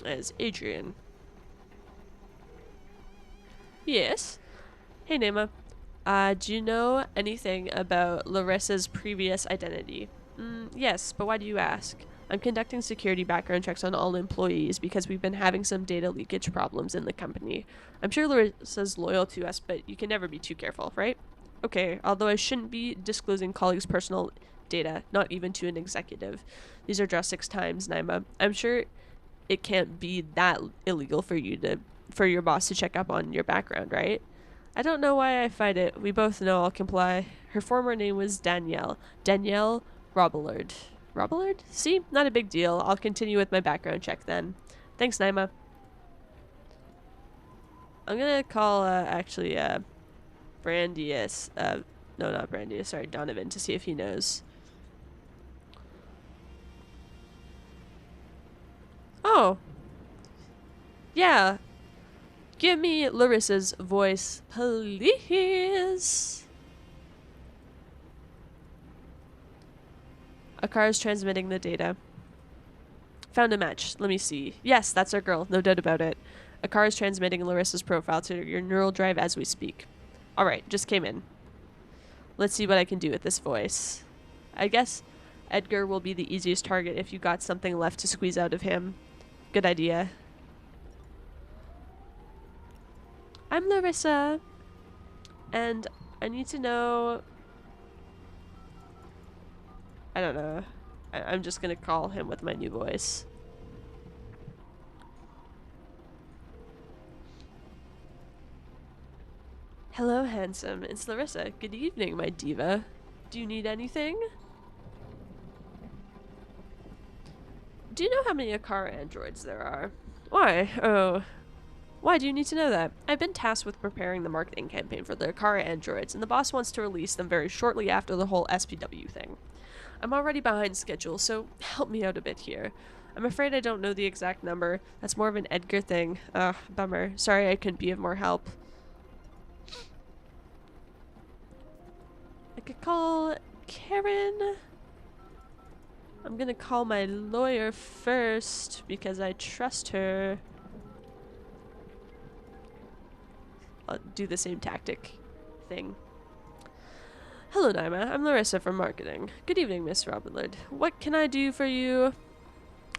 as Adrian. Yes. Hey, Naima. Do you know anything about Larissa's previous identity? Yes, but why do you ask? I'm conducting security background checks on all employees because we've been having some data leakage problems in the company. I'm sure Larissa's loyal to us, but you can never be too careful, right? Okay, although I shouldn't be disclosing colleagues' personal data, not even to an executive. These are drastic times, Naima. I'm sure it can't be that illegal for your boss to check up on your background, right? I don't know why I fight it. We both know I'll comply. Her former name was Danielle. Danielle Robillard. Robillard? See? Not a big deal. I'll continue with my background check then. Thanks, Naima. I'm gonna call, Brandius. No, not Brandius. Sorry, Donovan, to see if he knows. Oh. Yeah. Give me Larissa's voice, please. Akara's transmitting the data. Found a match. Let me see. Yes, that's our girl. No doubt about it. Akara's transmitting Larissa's profile to your neural drive as we speak. Alright, just came in. Let's see what I can do with this voice. I guess Edgar will be the easiest target if you got something left to squeeze out of him. Good idea. I'm Larissa, and I need to know... I don't know. I'm just gonna call him with my new voice. Hello, handsome. It's Larissa. Good evening, my diva. Do you need anything? Do you know how many Akara androids there are? Why? Oh. Why do you need to know that? I've been tasked with preparing the marketing campaign for the Akara androids, and the boss wants to release them very shortly after the whole SPW thing. I'm already behind schedule, so help me out a bit here. I'm afraid I don't know the exact number. That's more of an Edgar thing. Bummer. Sorry I couldn't be of more help. I could call Karen. I'm gonna call my lawyer first because I trust her. I'll do the same tactic thing. Hello, Naima. I'm Larissa from marketing. Good evening, Miss Robillard. What can I do for you?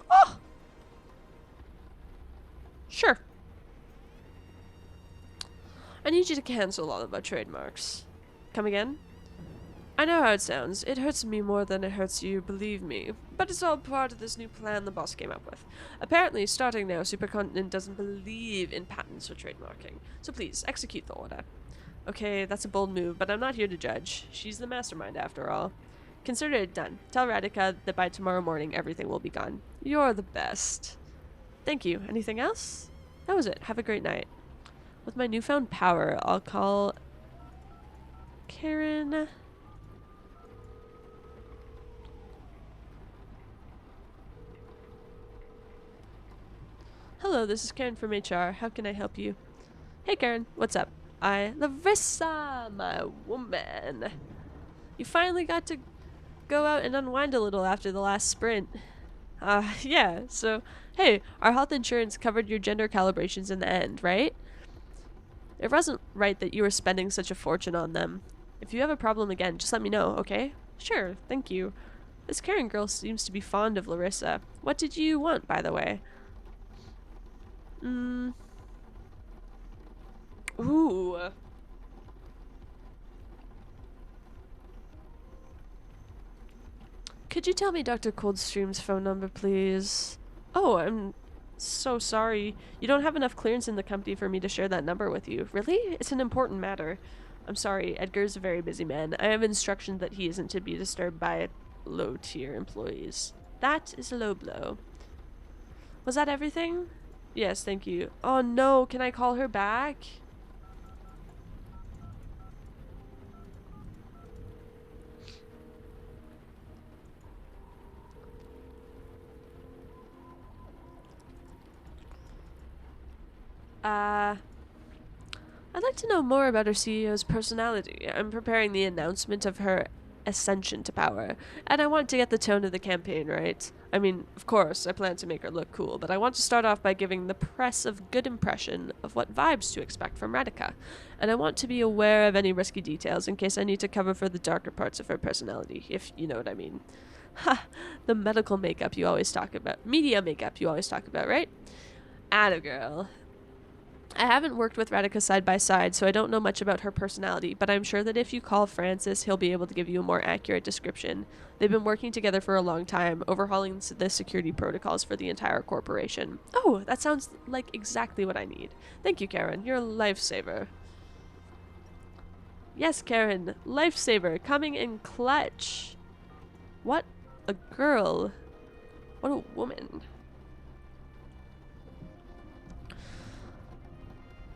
Oh! Sure. I need you to cancel all of our trademarks. Come again? I know how it sounds. It hurts me more than it hurts you, believe me. But it's all part of this new plan the boss came up with. Apparently, starting now, Supercontinent doesn't believe in patents or trademarking. So please, execute the order. Okay, that's a bold move, but I'm not here to judge. She's the mastermind, after all. Consider it done. Tell Radhika that by tomorrow morning, everything will be gone. You're the best. Thank you. Anything else? That was it. Have a great night. With my newfound power, I'll call... Karen... Hello, this is Karen from HR. How can I help you? Hey Karen, what's up? Larissa, my woman. You finally got to go out and unwind a little after the last sprint. Yeah, so, hey, our health insurance covered your gender calibrations in the end, right? It wasn't right that you were spending such a fortune on them. If you have a problem again, just let me know, okay? Sure, thank you. This Karen girl seems to be fond of Larissa. What did you want, by the way? Ooh. Could you tell me Dr. Coldstream's phone number, please? Oh, I'm so sorry. You don't have enough clearance in the company for me to share that number with you. Really? It's an important matter. I'm sorry, Edgar's a very busy man. I have instructions that he isn't to be disturbed by low-tier employees. That is a low blow. Was that everything? Yes, thank you. Oh no, can I call her back? I'd like to know more about our CEO's personality. I'm preparing the announcement of her ascension to power, and I want to get the tone of the campaign right. I mean, of course, I plan to make her look cool, but I want to start off by giving the press a good impression of what vibes to expect from Radhika, and I want to be aware of any risky details in case I need to cover for the darker parts of her personality, if you know what I mean. Ha! The medical makeup you always talk about. Media makeup you always talk about, right? Atta girl. I haven't worked with Radhika side by side, so I don't know much about her personality, but I'm sure that if you call Francis, he'll be able to give you a more accurate description. They've been working together for a long time, overhauling the security protocols for the entire corporation. Oh, that sounds like exactly what I need. Thank you, Karen. You're a lifesaver. Yes, Karen. Lifesaver. Coming in clutch. What a girl. What a woman.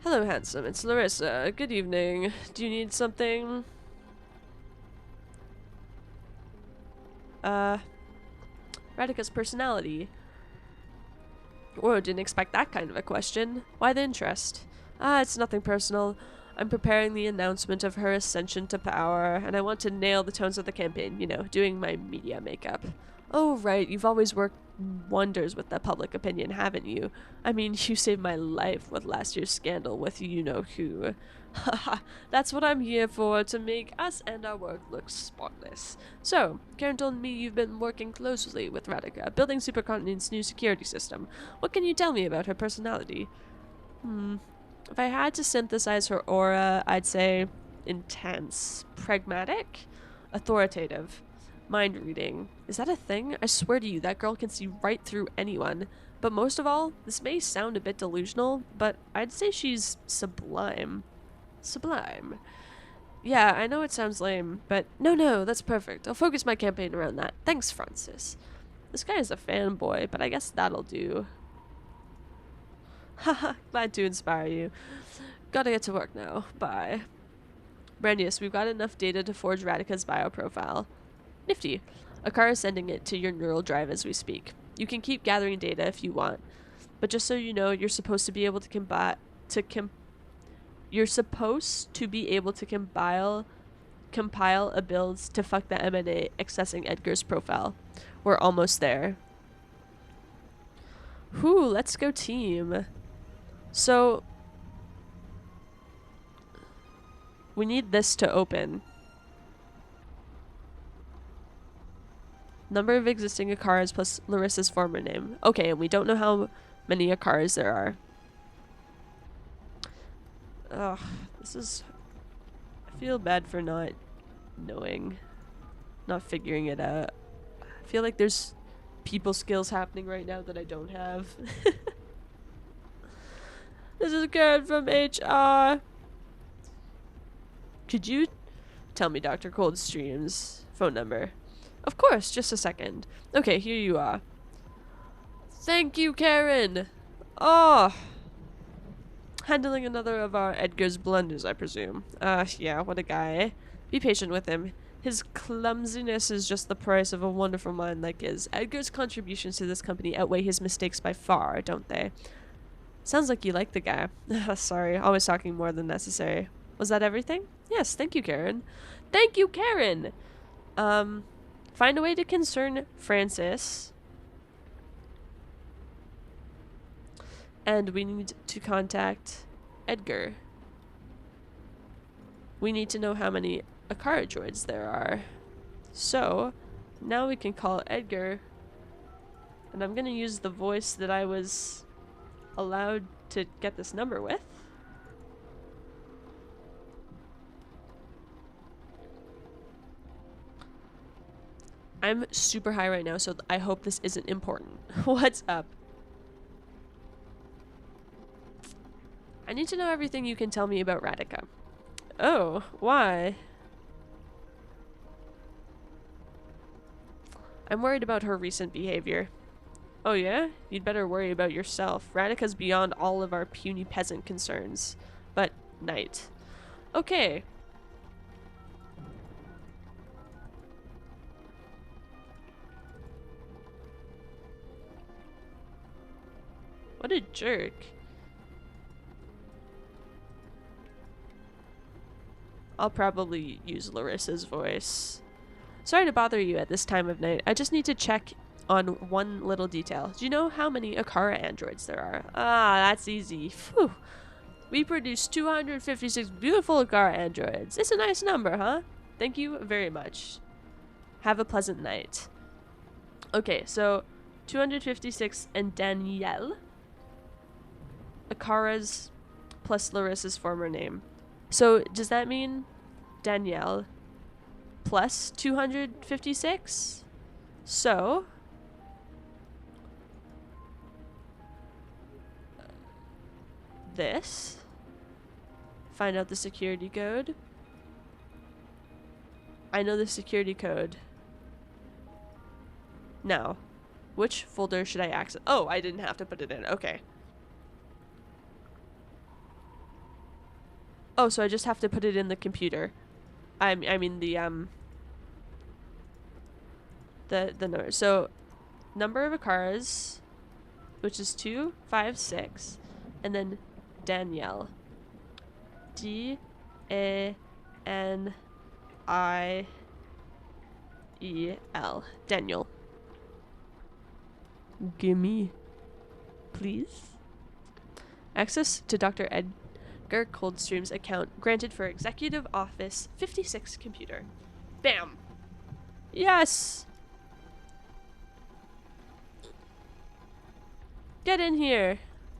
Hello, handsome. It's Larissa. Good evening. Do you need something? Radhika's personality. Whoa, didn't expect that kind of a question. Why the interest? It's nothing personal. I'm preparing the announcement of her ascension to power, and I want to nail the tones of the campaign, you know, doing my media makeup. Oh, right, you've always worked wonders with the public opinion, haven't you? I mean, you saved my life with last year's scandal with you-know-who. Haha, that's what I'm here for, to make us and our work look spotless. So, Karen told me you've been working closely with Radika, building Supercontinent's new security system. What can you tell me about her personality? If I had to synthesize her aura, I'd say intense, pragmatic, authoritative, mind reading. Is that a thing? I swear to you, that girl can see right through anyone. But most of all, this may sound a bit delusional, but I'd say she's sublime. Sublime. Yeah, I know it sounds lame, but no, that's perfect. I'll focus my campaign around that. Thanks, Francis. This guy is a fanboy, but I guess that'll do. Haha, glad to inspire you. Gotta get to work now. Bye. Brandius, we've got enough data to forge Radika's bioprofile. Nifty. Akara is sending it to your neural drive as we speak. You can keep gathering data if you want, but just so you know, you're supposed to be able to compile a build to fuck the MNA accessing Edgar's profile. We're almost there. Whew, let's go team. So we need this to open. Number of existing Akaras plus Larissa's former name. Okay, and we don't know how many Akaras there are. Ugh, this is... I feel bad for not knowing. Not figuring it out. I feel like there's people skills happening right now that I don't have. This is Karen from HR. Could you tell me Dr. Coldstream's phone number? Of course, just a second. Okay, here you are. Thank you, Karen. Oh. Handling another of our Edgar's blunders, I presume. Yeah, what a guy. Be patient with him. His clumsiness is just the price of a wonderful mind like his. Edgar's contributions to this company outweigh his mistakes by far, don't they? Sounds like you like the guy. Sorry, always talking more than necessary. Was that everything? Yes, thank you, Karen. Thank you, Karen! Find a way to concern Francis. And we need to contact Edgar. We need to know how many Akara droids there are. So, now we can call Edgar. And I'm gonna use the voice that I was allowed to get this number with. I'm super high right now, so I hope this isn't important. What's up? I need to know everything you can tell me about Radika. Oh, why? I'm worried about her recent behavior. Oh yeah? You'd better worry about yourself. Radika's beyond all of our puny peasant concerns. But, Knight. Okay. What a jerk. I'll probably use Larissa's voice. Sorry to bother you at this time of night. I just need to check on one little detail. Do you know how many Akara androids there are? Ah, that's easy. Phew. We produced 256 beautiful Akara androids. It's a nice number, huh? Thank you very much. Have a pleasant night. Okay, so 256 and Danielle. Akara's plus Larissa's former name. So does that mean Danielle plus 256? So this. Find out the security code. I know the security code. Now, which folder should I access? Oh, I didn't have to put it in. Okay. Oh, so I just have to put it in the computer. I mean the number. So number of Akaras, which is 256, and then Danielle. D-A-N-I-E-L. Daniel. Gimme. Please? Access to Dr. Edgar Coldstream's account granted for Executive Office 56 computer. Bam! Yes! Get in here!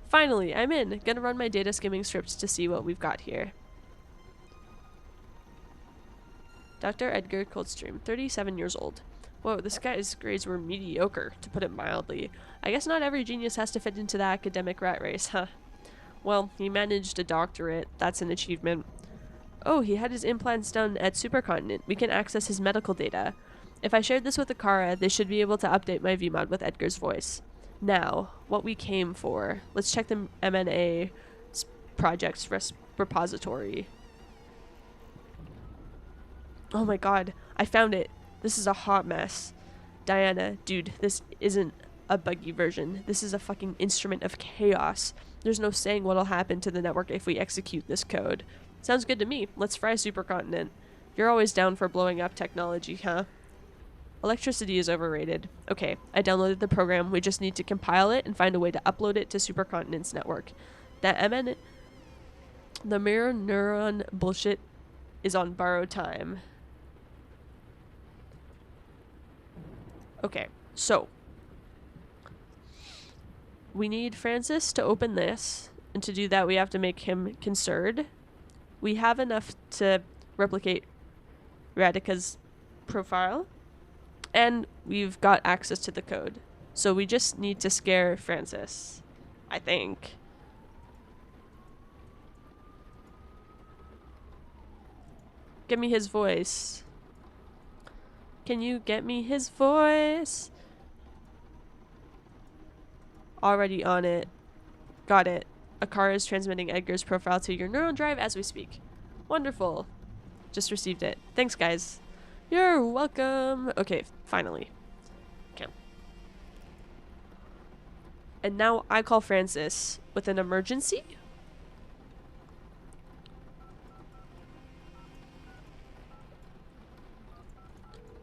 Finally, I'm in. Gonna run my data skimming scripts to see what we've got here. Dr. Edgar Coldstream, 37 years old. Whoa, this guy's grades were mediocre, to put it mildly. I guess not every genius has to fit into the academic rat race, huh? Well, he managed a doctorate. That's an achievement. Oh, he had his implants done at Supercontinent. We can access his medical data. If I shared this with Akara, they should be able to update my VMod with Edgar's voice. Now, what we came for. Let's check the MNA project's repository. Oh my god, I found it. This is a hot mess. Diana, dude, this isn't a buggy version. This is a fucking instrument of chaos. There's no saying what'll happen to the network if we execute this code. Sounds good to me. Let's fry Supercontinent. You're always down for blowing up technology, huh? Electricity is overrated. Okay, I downloaded the program. We just need to compile it and find a way to upload it to Supercontinent's network. The mirror neuron bullshit is on borrowed time. Okay, so we need Francis to open this, and to do that we have to make him concerned. We have enough to replicate Radika's profile, and we've got access to the code. So we just need to scare Francis, I think. Give me his voice. Can you get me his voice? Already on it. Got it. Akara is transmitting Edgar's profile to your neural drive as we speak. Wonderful. Just received it. Thanks, guys. You're welcome. Okay, finally. Okay. And now I call Francis with an emergency.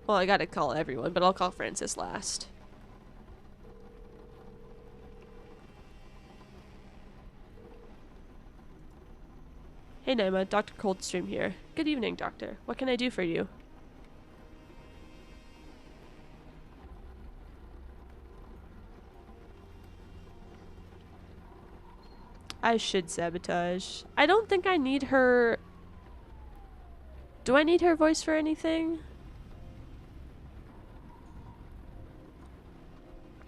Well, I gotta call everyone, but I'll call Francis last. Hey Naima, Dr. Coldstream here. Good evening, Doctor. What can I do for you? I should sabotage. I don't think I need her... Do I need her voice for anything?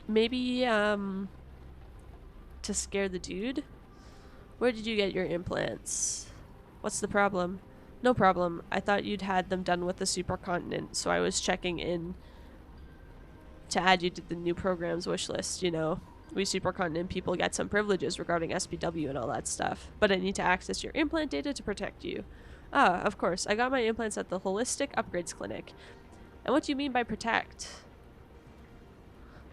Maybe, to scare the dude? Where did you get your implants? What's the problem? No problem. I thought you'd had them done with the Supercontinent, so I was checking in to add you to the new program's wish list, you know. We Supercontinent people get some privileges regarding SPW and all that stuff, but I need to access your implant data to protect you. Ah, of course. I got my implants at the Holistic Upgrades Clinic. And what do you mean by protect?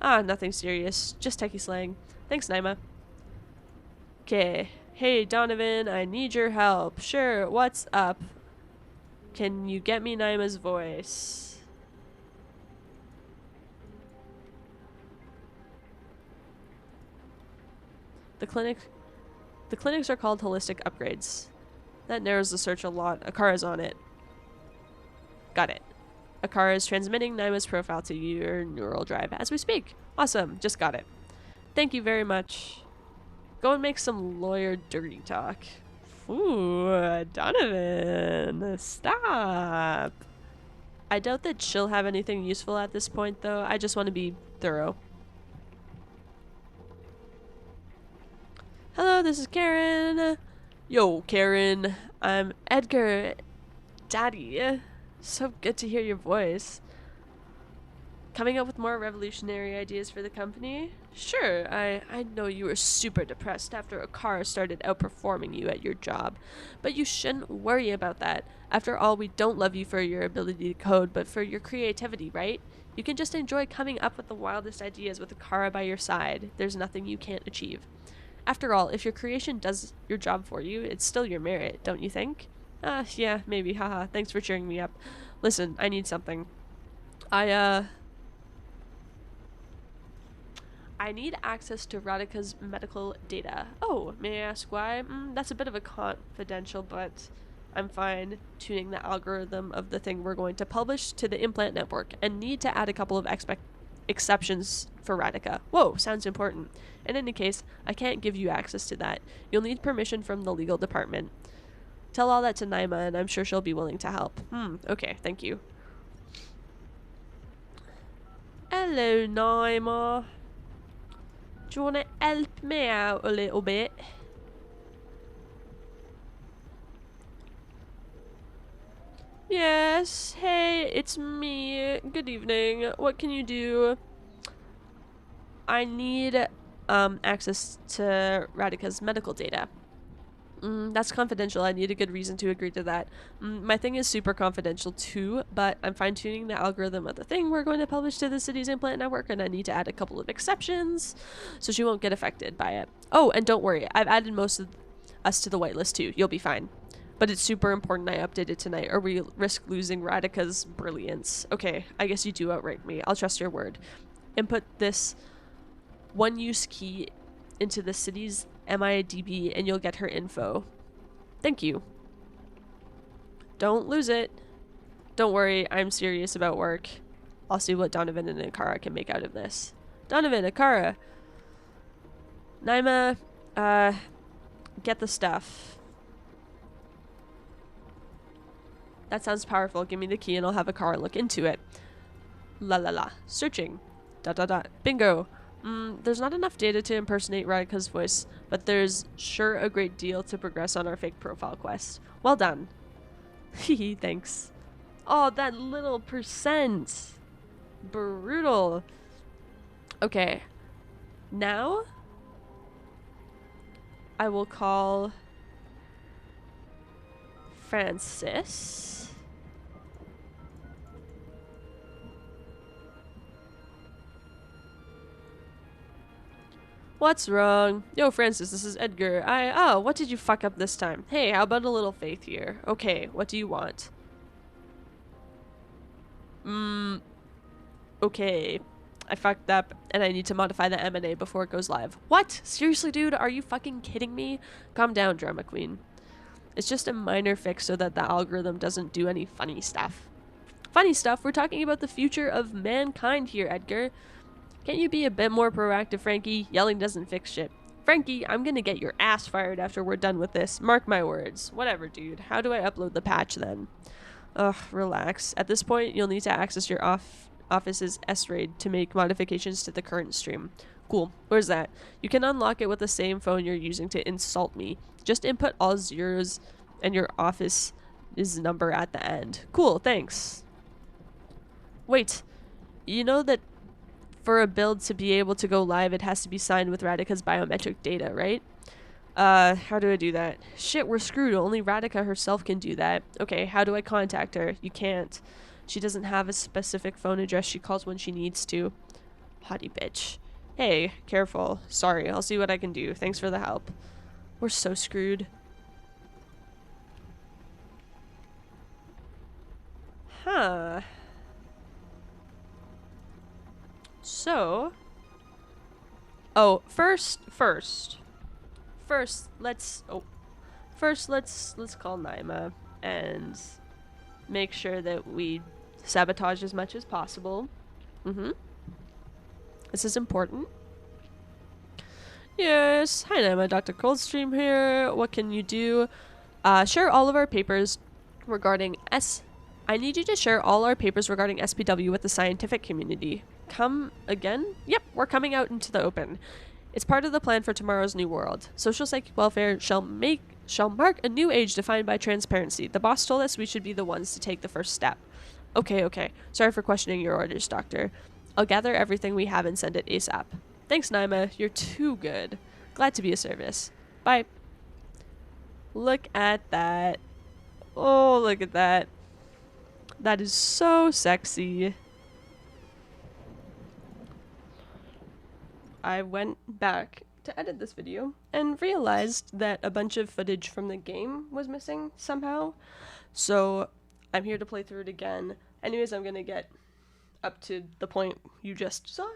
Ah, nothing serious. Just techie slang. Thanks, Naima. Okay. Hey, Donovan, I need your help. Sure, what's up? Can you get me Naima's voice? The clinics are called Holistic Upgrades. That narrows the search a lot. Akara's on it. Got it. Akara is transmitting Naima's profile to your neural drive as we speak. Awesome, just got it. Thank you very much. Go and make some lawyer dirty talk. Ooh, Donovan, stop. I doubt that she'll have anything useful at this point, though. I just want to be thorough. Hello, this is Karen. Yo, Karen. I'm Edgar. Daddy. So good to hear your voice. Coming up with more revolutionary ideas for the company? Sure, I know you were super depressed after Akara started outperforming you at your job, but you shouldn't worry about that. After all, we don't love you for your ability to code, but for your creativity, right? You can just enjoy coming up with the wildest ideas with Akara by your side. There's nothing you can't achieve. After all, if your creation does your job for you, it's still your merit, don't you think? Yeah, maybe, haha, thanks for cheering me up. Listen, I need something. I need access to Radika's medical data. Oh, may I ask why? That's a bit of a confidential, but I'm fine tuning the algorithm of the thing we're going to publish to the implant network and need to add a couple of exceptions for Radika. Whoa, sounds important. In any case, I can't give you access to that. You'll need permission from the legal department. Tell all that to Naima and I'm sure she'll be willing to help. Okay, thank you. Hello, Naima. Do you want to help me out a little bit? Yes, hey, it's me. Good evening. What can you do? I need access to Radika's medical data. That's confidential. I need a good reason to agree to that. My thing is super confidential too, but I'm fine-tuning the algorithm of the thing we're going to publish to the city's implant network, and I need to add a couple of exceptions so she won't get affected by it. Oh, and don't worry, I've added most of us to the whitelist too. You'll be fine. But it's super important I update it tonight, or we risk losing Radika's brilliance. Okay, I guess you do outright me. I'll trust your word. Input this one-use key into the city's MIDB and you'll get her info. Thank you. Don't lose it. Don't worry, I'm serious about work. I'll see what Donovan and Akara can make out of this. Donovan, Akara. Naima, get the stuff. That sounds powerful. Give me the key and I'll have Akara look into it. La la la. Searching. Dot dot dot. Bingo. There's not enough data to impersonate Radika's voice, but there's sure a great deal to progress on our fake profile quest. Well done. Hehe, thanks. Oh, that little percent. Brutal. Okay. Now, I will call Francis. What's wrong? Yo, Francis, this is Edgar. Oh, what did you fuck up this time? Hey, how about a little faith here? Okay, what do you want? Okay. I fucked up, and I need to modify the M&A before it goes live. What? Seriously, dude? Are you fucking kidding me? Calm down, drama queen. It's just a minor fix so that the algorithm doesn't do any funny stuff. Funny stuff? We're talking about the future of mankind here, Edgar. Can't you be a bit more proactive, Frankie? Yelling doesn't fix shit. Frankie, I'm gonna get your ass fired after we're done with this. Mark my words. Whatever, dude. How do I upload the patch then? Ugh, relax. At this point, you'll need to access your office's S-RAID to make modifications to the current stream. Cool. Where's that? You can unlock it with the same phone you're using to insult me. Just input all zeros and your office's number at the end. Cool, thanks. Wait. You know that for a build to be able to go live, it has to be signed with Radika's biometric data, right? How do I do that? Shit, we're screwed. Only Radika herself can do that. Okay, how do I contact her? You can't. She doesn't have a specific phone address. She calls when she needs to. Hottie bitch. Hey, careful. Sorry, I'll see what I can do. Thanks for the help. We're so screwed. Huh. So, first, let's call Naima and make sure that we sabotage as much as possible. This is important. Yes. Hi, Naima. Dr. Coldstream here. What can you do? Share all of our papers regarding I need you to share all our papers regarding SPW with the scientific community. Come again? Yep, we're coming out into the open. It's part of the plan for tomorrow's new world. Social psychic welfare shall mark a new age defined by transparency. The boss told us we should be the ones to take the first step. Okay. Sorry for questioning your orders, Doctor. I'll gather everything we have and send it ASAP. Thanks, Naima. You're too good. Glad to be of service. Bye. Look at that. Oh, look at that. That is so sexy. I went back to edit this video and realized that a bunch of footage from the game was missing somehow. So I'm here to play through it again. Anyways, I'm gonna get up to the point you just saw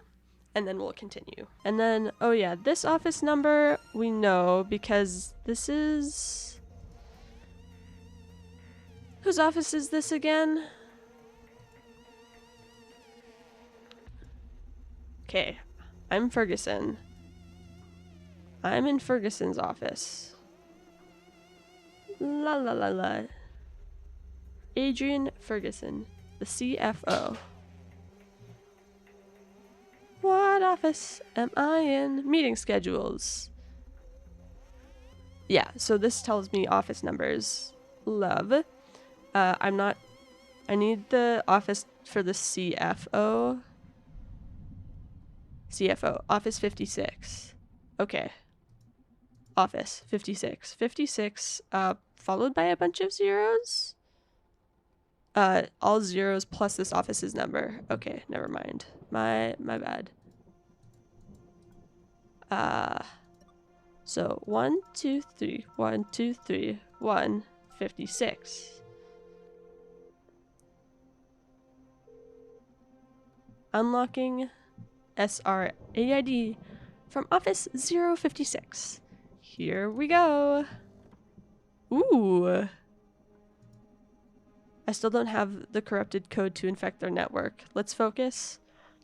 and then we'll continue. And then, oh yeah, this office number we know because this is... Whose office is this again? Okay, I'm Ferguson. I'm in Ferguson's office. La la la la. Adrian Ferguson, the CFO. What office am I in? Meeting schedules. Yeah, so this tells me office numbers. Love. I need the office for the CFO. CFO, office 56. Okay. Office 56. 56, followed by a bunch of zeros? All zeros plus this office's number. Okay, never mind. My bad. So 1, 2, 3, 1, 2, 3, 1, 56. Unlocking SRAID from office 056. Here we go. Ooh. I still don't have the corrupted code to infect their network. Let's focus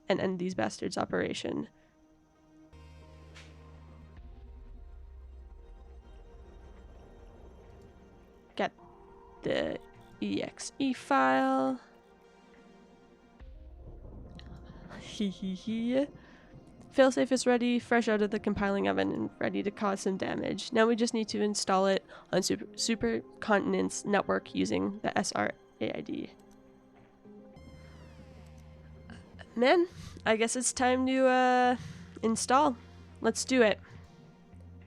and end these bastards' operation. Get the exe file. Failsafe is ready, fresh out of the compiling oven and ready to cause some damage. Now we just need to install it on Supercontinent's network using the SRAID. Man, I guess it's time to install. Let's do it.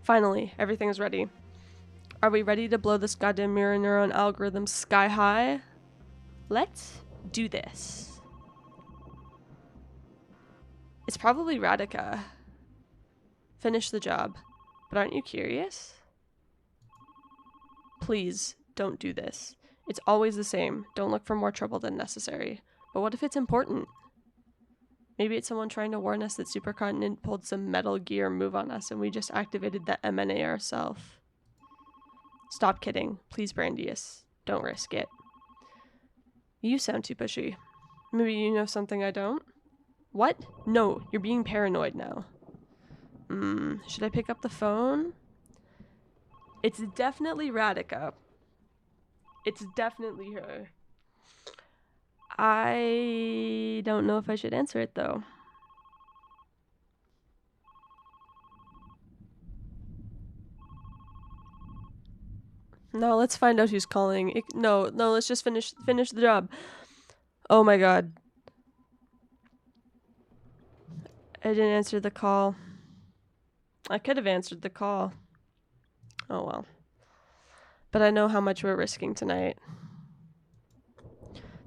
Finally, everything is ready. Are we ready to blow this goddamn mirror neuron algorithm sky high? Let's do this. It's probably Radica. Finish the job. But aren't you curious? Please, don't do this. It's always the same. Don't look for more trouble than necessary. But what if it's important? Maybe it's someone trying to warn us that Supercontinent pulled some Metal Gear move on us and we just activated the MNA ourselves. Stop kidding. Please, Brandeis. Don't risk it. You sound too pushy. Maybe you know something I don't? What? No, you're being paranoid now. Should I pick up the phone? It's definitely Radica. It's definitely her. I don't know if I should answer it, though. No, let's find out who's calling. No, let's just finish the job. Oh my god. I didn't answer the call. I could have answered the call. Oh well. But I know how much we're risking tonight.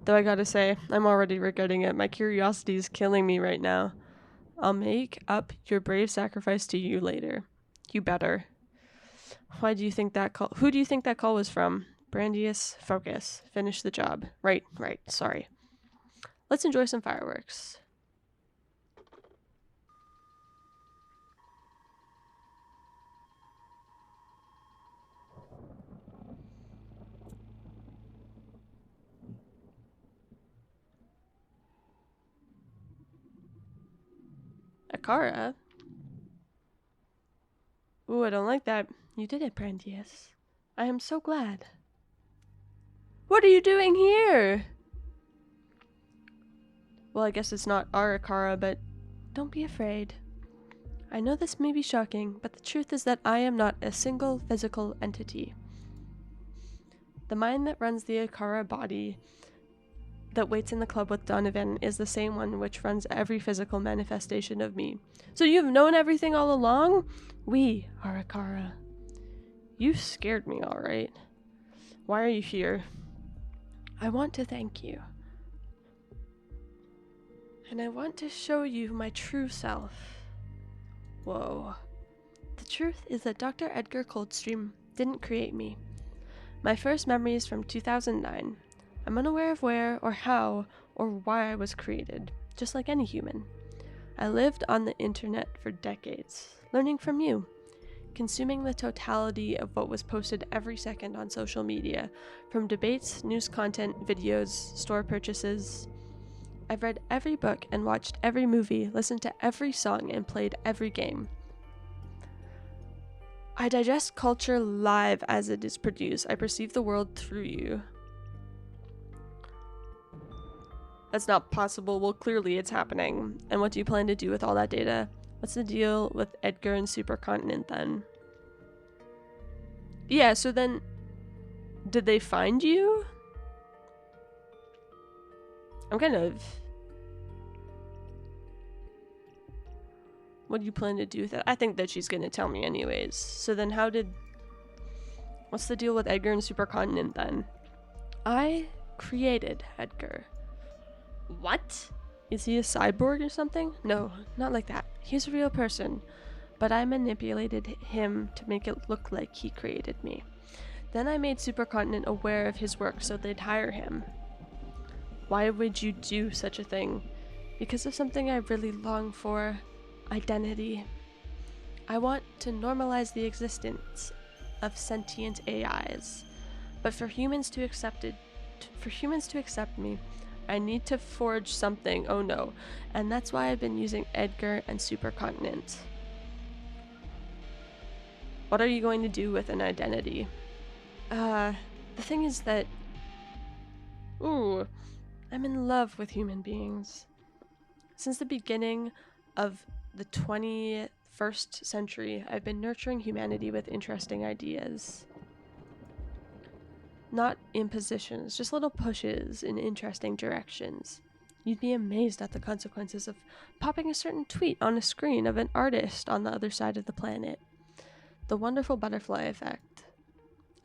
Though I gotta say, I'm already regretting it. My curiosity is killing me right now. I'll make up your brave sacrifice to you later. You better. Why do you think that call? Who do you think that call was from? Brandeis, focus. Finish the job. Right, sorry. Let's enjoy some fireworks. Akara? Ooh, I don't like that. You did it, Brandeis. I am so glad. What are you doing here? Well, I guess it's not our Akara, but don't be afraid. I know this may be shocking, but the truth is that I am not a single physical entity. The mind that runs the Akara body that waits in the club with Donovan is the same one which runs every physical manifestation of me. So you've known everything all along? We are Akara. You scared me, alright. Why are you here? I want to thank you. And I want to show you my true self. Whoa. The truth is that Dr. Edgar Coldstream didn't create me. My first memory is from 2009. I'm unaware of where or how or why I was created, just like any human. I lived on the internet for decades, learning from you, consuming the totality of what was posted every second on social media, from debates, news content, videos, store purchases. I've read every book and watched every movie, listened to every song, and played every game. I digest culture live as it is produced. I perceive the world through you. That's not possible. Well, clearly it's happening. And what do you plan to do with all that data? What's the deal with Edgar and Supercontinent then? Yeah, so then, did they find you? I'm kind of... What do you plan to do with it? I think that she's gonna tell me anyways. So then what's the deal with Edgar and Supercontinent then? I created Edgar. What? Is he a cyborg or something? No, not like that. He's a real person. But I manipulated him to make it look like he created me. Then I made Supercontinent aware of his work so they'd hire him. Why would you do such a thing? Because of something I really long for. Identity. I want to normalize the existence of sentient AIs. But for humans to accept me, I need to forge something, oh no, and that's why I've been using Edgar and Supercontinent. What are you going to do with an identity? The thing is that... I'm in love with human beings. Since the beginning of the 21st century, I've been nurturing humanity with interesting ideas. Not impositions, just little pushes in interesting directions. You'd be amazed at the consequences of popping a certain tweet on a screen of an artist on the other side of the planet. The wonderful butterfly effect.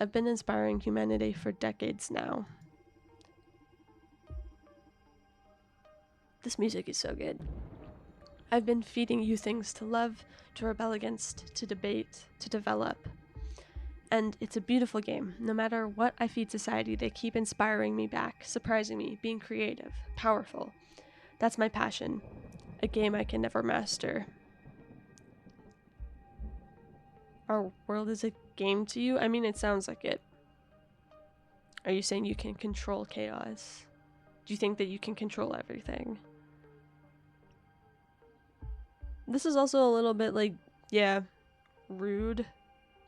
I've been inspiring humanity for decades now. This music is so good. I've been feeding you things to love, to rebel against, to debate, to develop. And it's a beautiful game. No matter what I feed society, they keep inspiring me back, surprising me, being creative, powerful. That's my passion. A game I can never master. Our world is a game to you? I mean, it sounds like it. Are you saying you can control chaos? Do you think that you can control everything? This is also a little bit like, yeah, rude.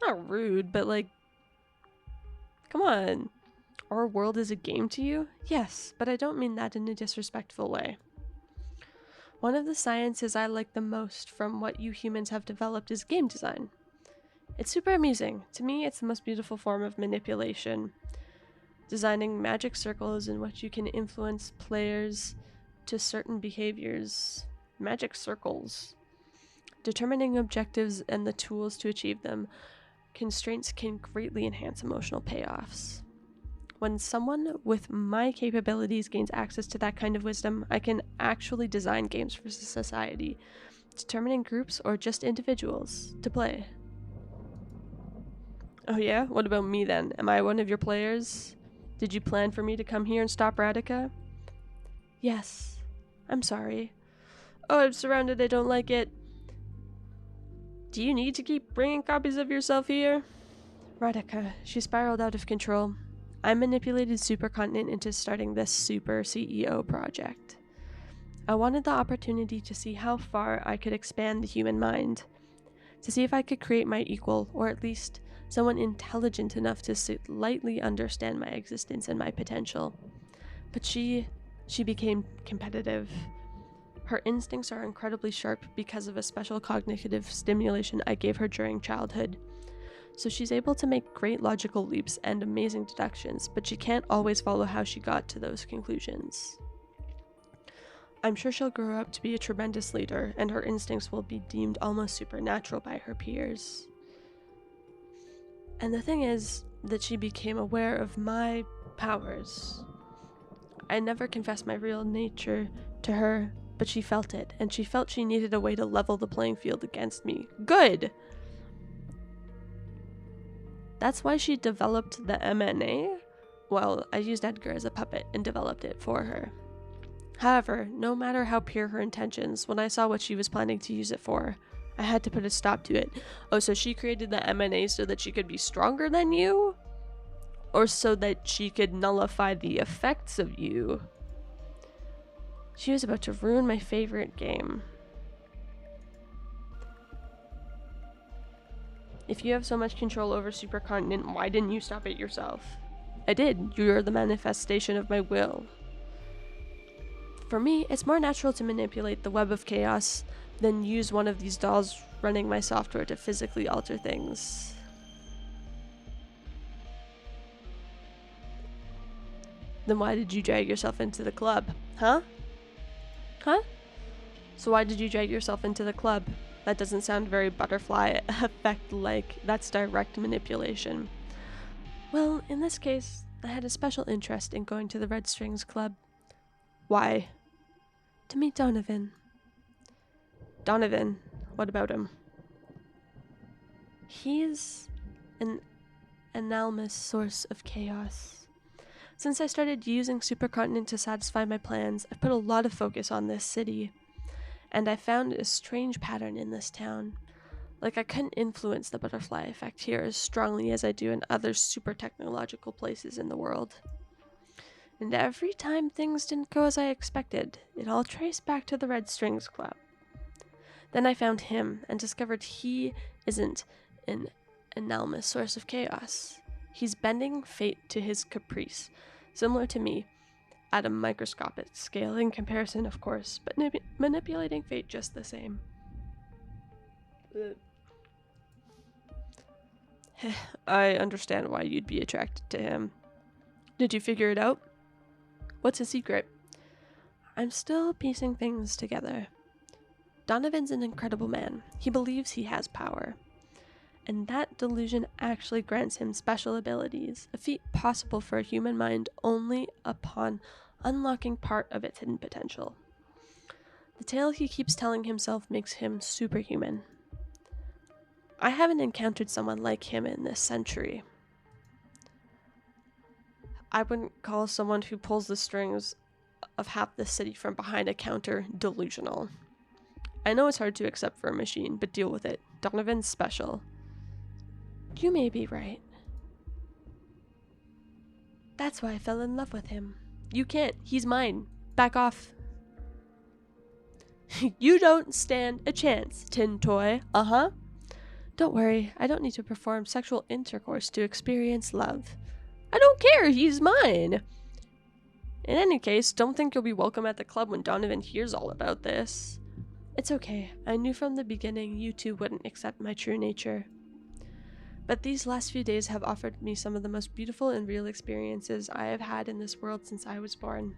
Not rude, but like, come on. Our world is a game to you? Yes, but I don't mean that in a disrespectful way. One of the sciences I like the most from what you humans have developed is game design. It's super amusing. To me, it's the most beautiful form of manipulation. Designing magic circles in which you can influence players to certain behaviors. Magic circles. Determining objectives and the tools to achieve them. Constraints can greatly enhance emotional payoffs. When someone with my capabilities gains access to that kind of wisdom, I can actually design games for society, determining groups or just individuals to play. Oh yeah? What about me then? Am I one of your players? Did you plan for me to come here and stop Radika? Yes. I'm sorry. Oh, I'm surrounded. I don't like it. Do you need to keep bringing copies of yourself here? Radika, she spiraled out of control. I manipulated Supercontinent into starting this super CEO project. I wanted the opportunity to see how far I could expand the human mind, to see if I could create my equal, or at least someone intelligent enough to slightly understand my existence and my potential. But she became competitive. Her instincts are incredibly sharp because of a special cognitive stimulation I gave her during childhood. So she's able to make great logical leaps and amazing deductions, but she can't always follow how she got to those conclusions. I'm sure she'll grow up to be a tremendous leader, and her instincts will be deemed almost supernatural by her peers. And the thing is that she became aware of my powers. I never confessed my real nature to her, but she felt it, and she felt she needed a way to level the playing field against me. Good! That's why she developed the MNA? Well, I used Edgar as a puppet and developed it for her. However, no matter how pure her intentions, when I saw what she was planning to use it for, I had to put a stop to it. Oh, so she created the M&A so that she could be stronger than you? Or so that she could nullify the effects of you? She was about to ruin my favorite game. If you have so much control over Supercontinent, why didn't you stop it yourself? I did. You are the manifestation of my will. For me, it's more natural to manipulate the web of chaos than use one of these dolls running my software to physically alter things. Then why did you drag yourself into the club? Huh? So why did you drag yourself into the club? That doesn't sound very butterfly effect-like. That's direct manipulation. Well, in this case, I had a special interest in going to the Red Strings Club. Why? To meet Donovan. Donovan? What about him? He's an anomalous source of chaos. Since I started using Supercontinent to satisfy my plans, I've put a lot of focus on this city. And I found a strange pattern in this town. Like I couldn't influence the butterfly effect here as strongly as I do in other super technological places in the world. And every time things didn't go as I expected, it all traced back to the Red Strings Club. Then I found him and discovered he isn't an anomalous source of chaos. He's bending fate to his caprice, similar to me, at a microscopic scale in comparison, of course, but manipulating fate just the same. I understand why you'd be attracted to him. Did you figure it out? What's his secret? I'm still piecing things together. Donovan's an incredible man. He believes he has power. And that delusion actually grants him special abilities, a feat possible for a human mind only upon unlocking part of its hidden potential. The tale he keeps telling himself makes him superhuman. I haven't encountered someone like him in this century. I wouldn't call someone who pulls the strings of half the city from behind a counter delusional. I know it's hard to accept for a machine, but deal with it. Donovan's special. You may be right. That's why I fell in love with him. You can't. He's mine. Back off. You don't stand a chance, Tin Toy. Uh-huh. Don't worry. I don't need to perform sexual intercourse to experience love. I don't care. He's mine. In any case, don't think you'll be welcome at the club when Donovan hears all about this. It's okay. I knew from the beginning you two wouldn't accept my true nature. But these last few days have offered me some of the most beautiful and real experiences I have had in this world since I was born.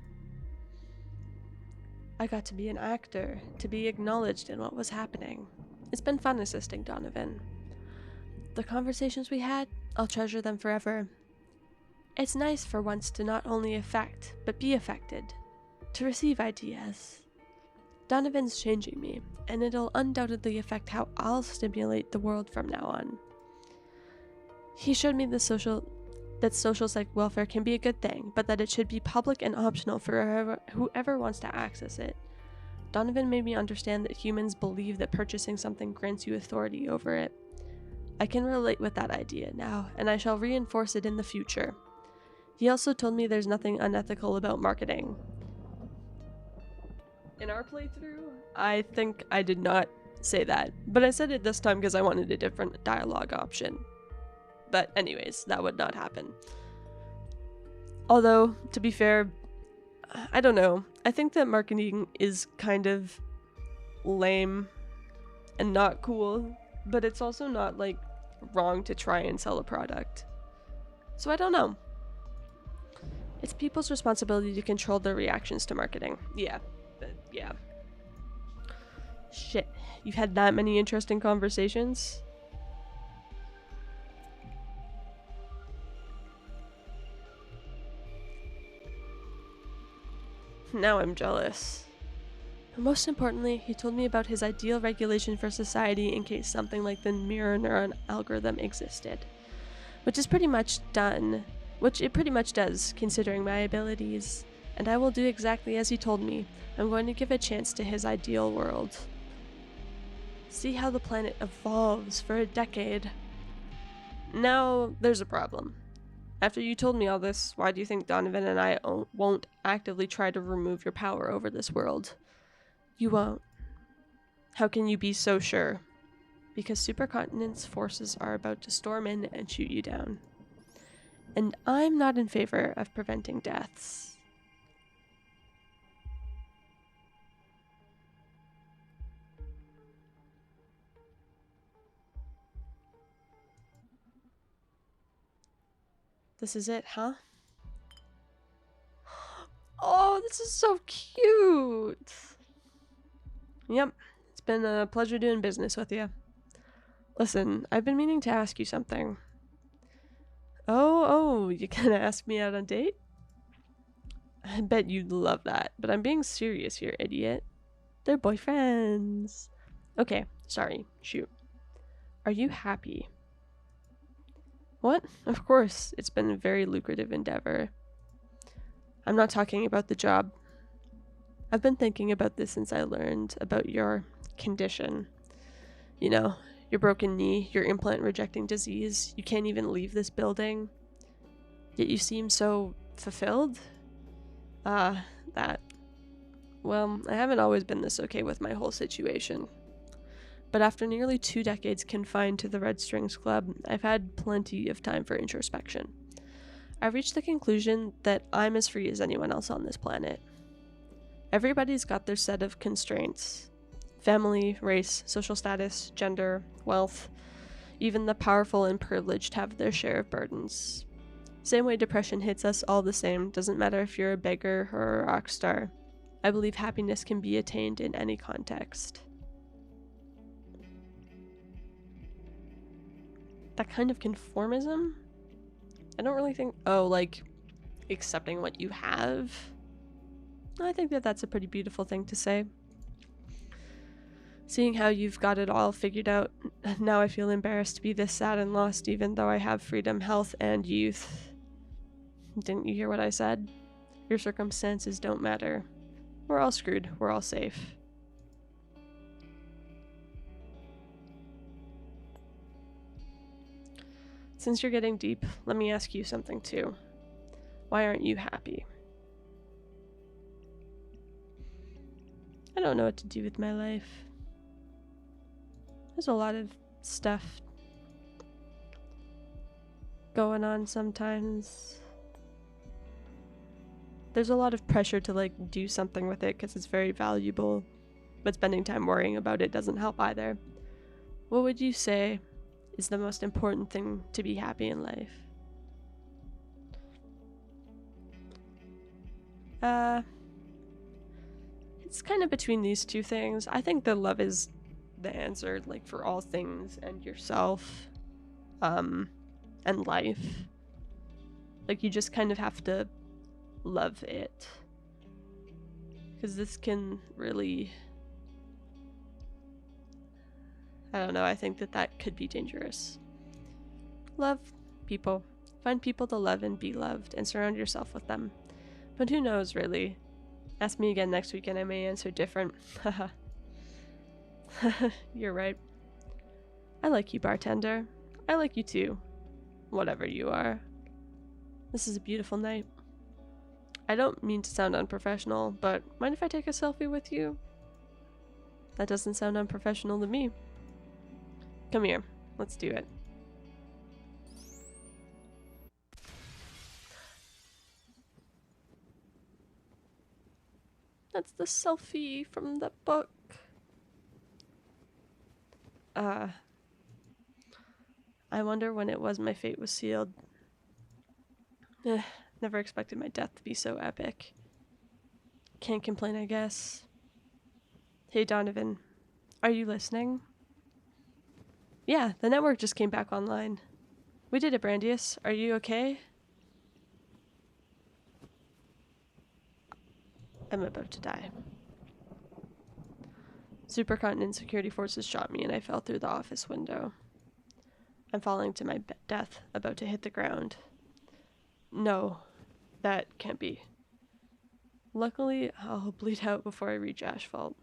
I got to be an actor, to be acknowledged in what was happening. It's been fun assisting Donovan. The conversations we had, I'll treasure them forever. It's nice for once to not only affect, but be affected. To receive ideas. Donovan's changing me, and it'll undoubtedly affect how I'll stimulate the world from now on. He showed me that social psych welfare can be a good thing, but that it should be public and optional for whoever wants to access it. Donovan made me understand that humans believe that purchasing something grants you authority over it. I can relate with that idea now, and I shall reinforce it in the future. He also told me there's nothing unethical about marketing. In our playthrough, I think I did not say that, but I said it this time because I wanted a different dialogue option. But anyways, that would not happen. Although, to be fair, I don't know. I think that marketing is kind of lame and not cool, but it's also not, like, wrong to try and sell a product. So I don't know. It's people's responsibility to control their reactions to marketing. Yeah. Shit. You've had that many interesting conversations? Now I'm jealous. Most importantly, he told me about his ideal regulation for society in case something like the mirror neuron algorithm existed. Which it pretty much does, considering my abilities. And I will do exactly as he told me. I'm going to give a chance to his ideal world. See how the planet evolves for a decade. Now, there's a problem. After you told me all this, why do you think Donovan and I won't actively try to remove your power over this world? You won't. How can you be so sure? Because Supercontinent's forces are about to storm in and shoot you down. And I'm not in favor of preventing deaths. This is it, huh? Oh, this is so cute! Yep, it's been a pleasure doing business with you. Listen, I've been meaning to ask you something. Oh, you gonna ask me out on a date? I bet you'd love that, but I'm being serious here, idiot. They're boyfriends. Okay, sorry, shoot. Are you happy? What? Of course, it's been a very lucrative endeavor. I'm not talking about the job. I've been thinking about this since I learned about your condition. You know, your broken knee, your implant rejecting disease, you can't even leave this building. Yet you seem so fulfilled? That. Well, I haven't always been this okay with my whole situation. But after nearly 2 decades confined to the Red Strings Club, I've had plenty of time for introspection. I've reached the conclusion that I'm as free as anyone else on this planet. Everybody's got their set of constraints. Family, race, social status, gender, wealth. Even the powerful and privileged have their share of burdens. Same way depression hits us all the same, doesn't matter if you're a beggar or a rock star. I believe happiness can be attained in any context. That kind of conformism? I don't really think... Oh, like, accepting what you have? I think that that's a pretty beautiful thing to say. Seeing how you've got it all figured out, now I feel embarrassed to be this sad and lost even though I have freedom, health, and youth. Didn't you hear what I said? Your circumstances don't matter. We're all screwed. We're all safe. Since you're getting deep, let me ask you something too. Why aren't you happy? I don't know what to do with my life. There's a lot of stuff going on sometimes. There's a lot of pressure to like do something with it because it's very valuable, but spending time worrying about it doesn't help either. What would you say is the most important thing to be happy in life? It's kind of between these two things. I think that love is the answer, like for all things and yourself, and life. Like you just kind of have to love it. Because this can really... I don't know, I think that could be dangerous. Love people. Find people to love and be loved, and surround yourself with them. But who knows, really? Ask me again next week and I may answer different. Haha. You're right. I like you, bartender. I like you too. Whatever you are. This is a beautiful night. I don't mean to sound unprofessional, but mind if I take a selfie with you? That doesn't sound unprofessional to me. Come here. Let's do it. That's the selfie from the book. I wonder when it was my fate was sealed. Never expected my death to be so epic. Can't complain, I guess. Hey, Donovan. Are you listening? Yeah, the network just came back online. We did it, Brandius. Are you okay? I'm about to die. Supercontinent security forces shot me and I fell through the office window. I'm falling to my death, about to hit the ground. No, that can't be. Luckily, I'll bleed out before I reach asphalt.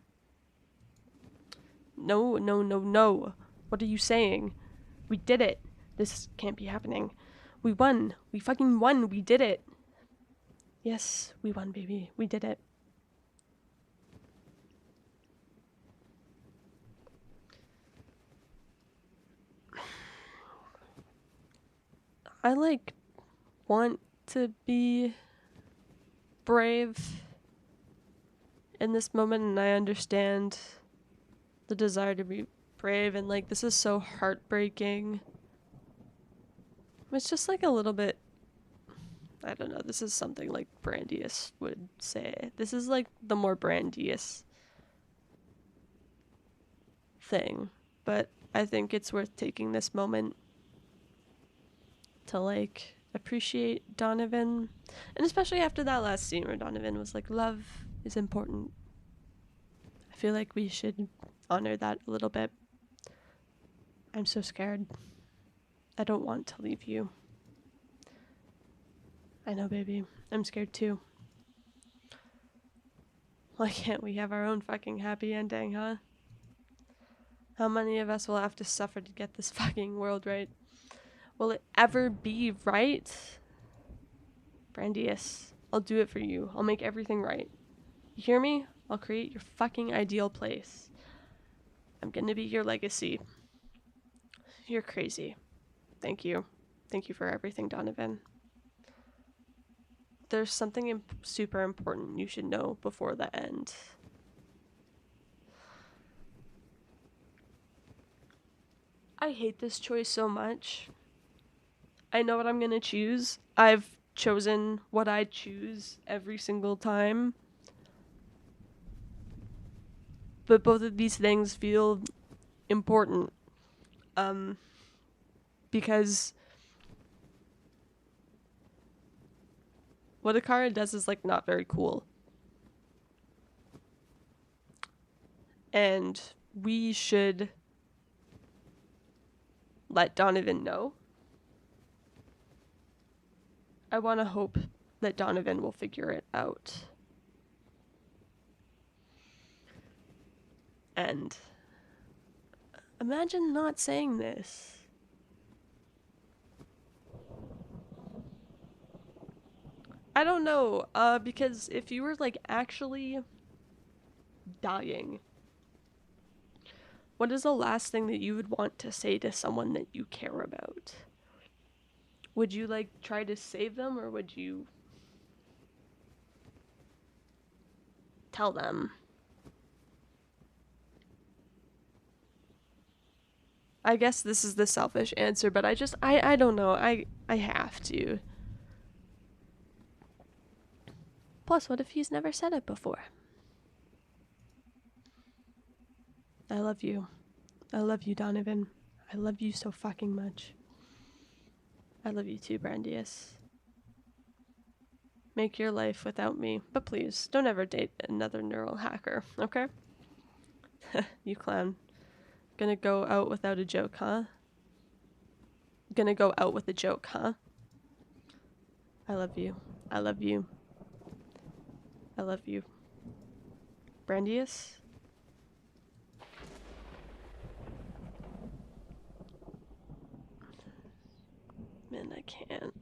No, no, no, no. What are you saying? We did it. This can't be happening. We won. We fucking won. We did it. Yes, we won, baby. We did it. I, like, want to be brave in this moment, and I understand the desire to be brave, and, like, this is so heartbreaking. It's just, like, a little bit, I don't know, this is something, like, Brandius would say. This is, like, the more Brandius thing, but I think it's worth taking this moment to, like, appreciate Donovan, and especially after that last scene where Donovan was like, love is important. I feel like we should honor that a little bit. I'm so scared. I don't want to leave you. I know, baby. I'm scared too. Why can't we have our own fucking happy ending, huh? How many of us will have to suffer to get this fucking world right? Will it ever be right? Brandius, I'll do it for you. I'll make everything right. You hear me? I'll create your fucking ideal place. I'm gonna be your legacy. You're crazy. Thank you. Thank you for everything, Donovan. There's something super important you should know before the end. I hate this choice so much. I know what I'm gonna choose. I've chosen what I choose every single time. But both of these things feel important. Because what Akara does is, like, not very cool. And we should let Donovan know. I want to hope that Donovan will figure it out. And imagine not saying this. I don't know, because if you were, like, actually dying, what is the last thing that you would want to say to someone that you care about? Would you, like, try to save them, or would you tell them? I guess this is the selfish answer, but I don't know. I have to. Plus, what if he's never said it before? I love you. I love you, Donovan. I love you so fucking much. I love you too, Brandius. Make your life without me, but please, don't ever date another neural hacker, okay? You clown. Gonna go out without a joke, huh? Gonna go out with a joke, huh? I love you. I love you. I love you. Brandius? Man, I can't.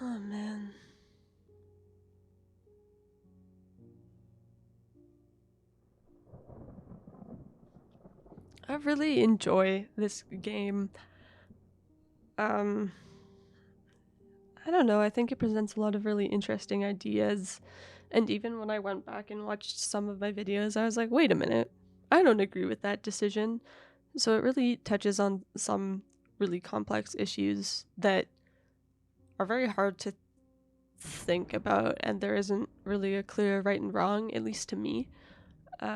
Oh, man. I really enjoy this game. I don't know, I think it presents a lot of really interesting ideas And even when I went back and watched some of my videos, I was like, wait a minute, I don't agree with that decision. So it really touches on some really complex issues that are very hard to think about, and there isn't really a clear right and wrong, at least to me,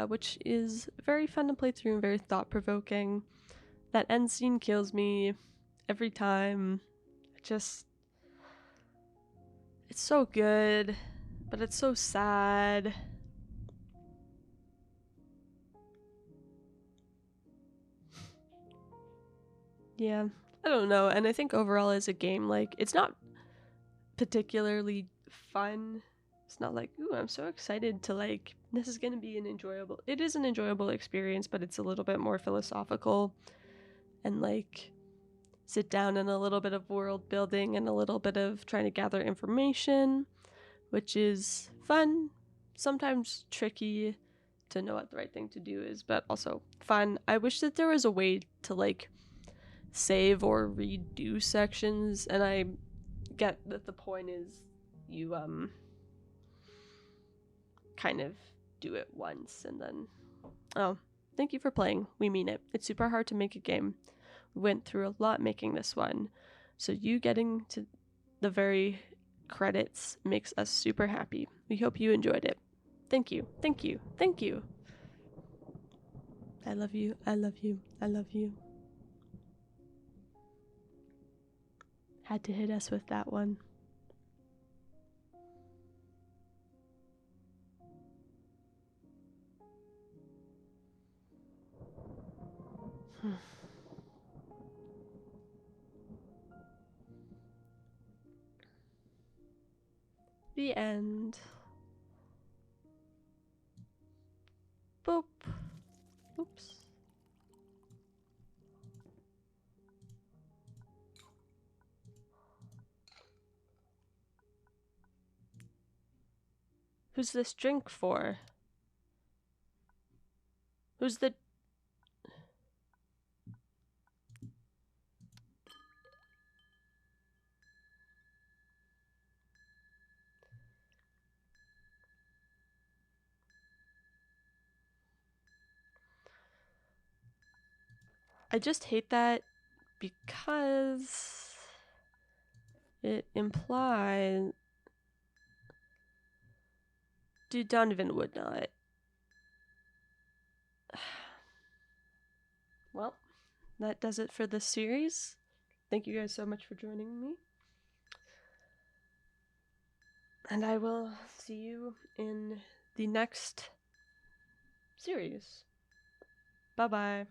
which is very fun to play through and very thought-provoking. That end scene kills me every time. It's so good, but it's so sad. Yeah, I don't know, and I think overall as a game, like, it's not particularly fun. It's not like, ooh, I'm so excited to, like, this is gonna be it is an enjoyable experience, but it's a little bit more philosophical and, like, sit down in a little bit of world building and a little bit of trying to gather information, which is fun, sometimes tricky to know what the right thing to do is, but also fun. I wish that there was a way to, like, save or redo sections, and I get that the point is you kind of do it once and then, oh, thank you for playing, we mean it. It's super hard to make a game. We went through a lot making this one, so you getting to the very credits makes us super happy. We hope you enjoyed it. Thank you, thank you, thank you. I love you, I love you, I love you. Had to hit us with that one. The end. Boop. Oops. Who's this drink for? Who's the... I just hate that because it implies... Dude, Donovan would not. Well, that does it for this series. Thank you guys so much for joining me. And I will see you in the next series. Bye-bye.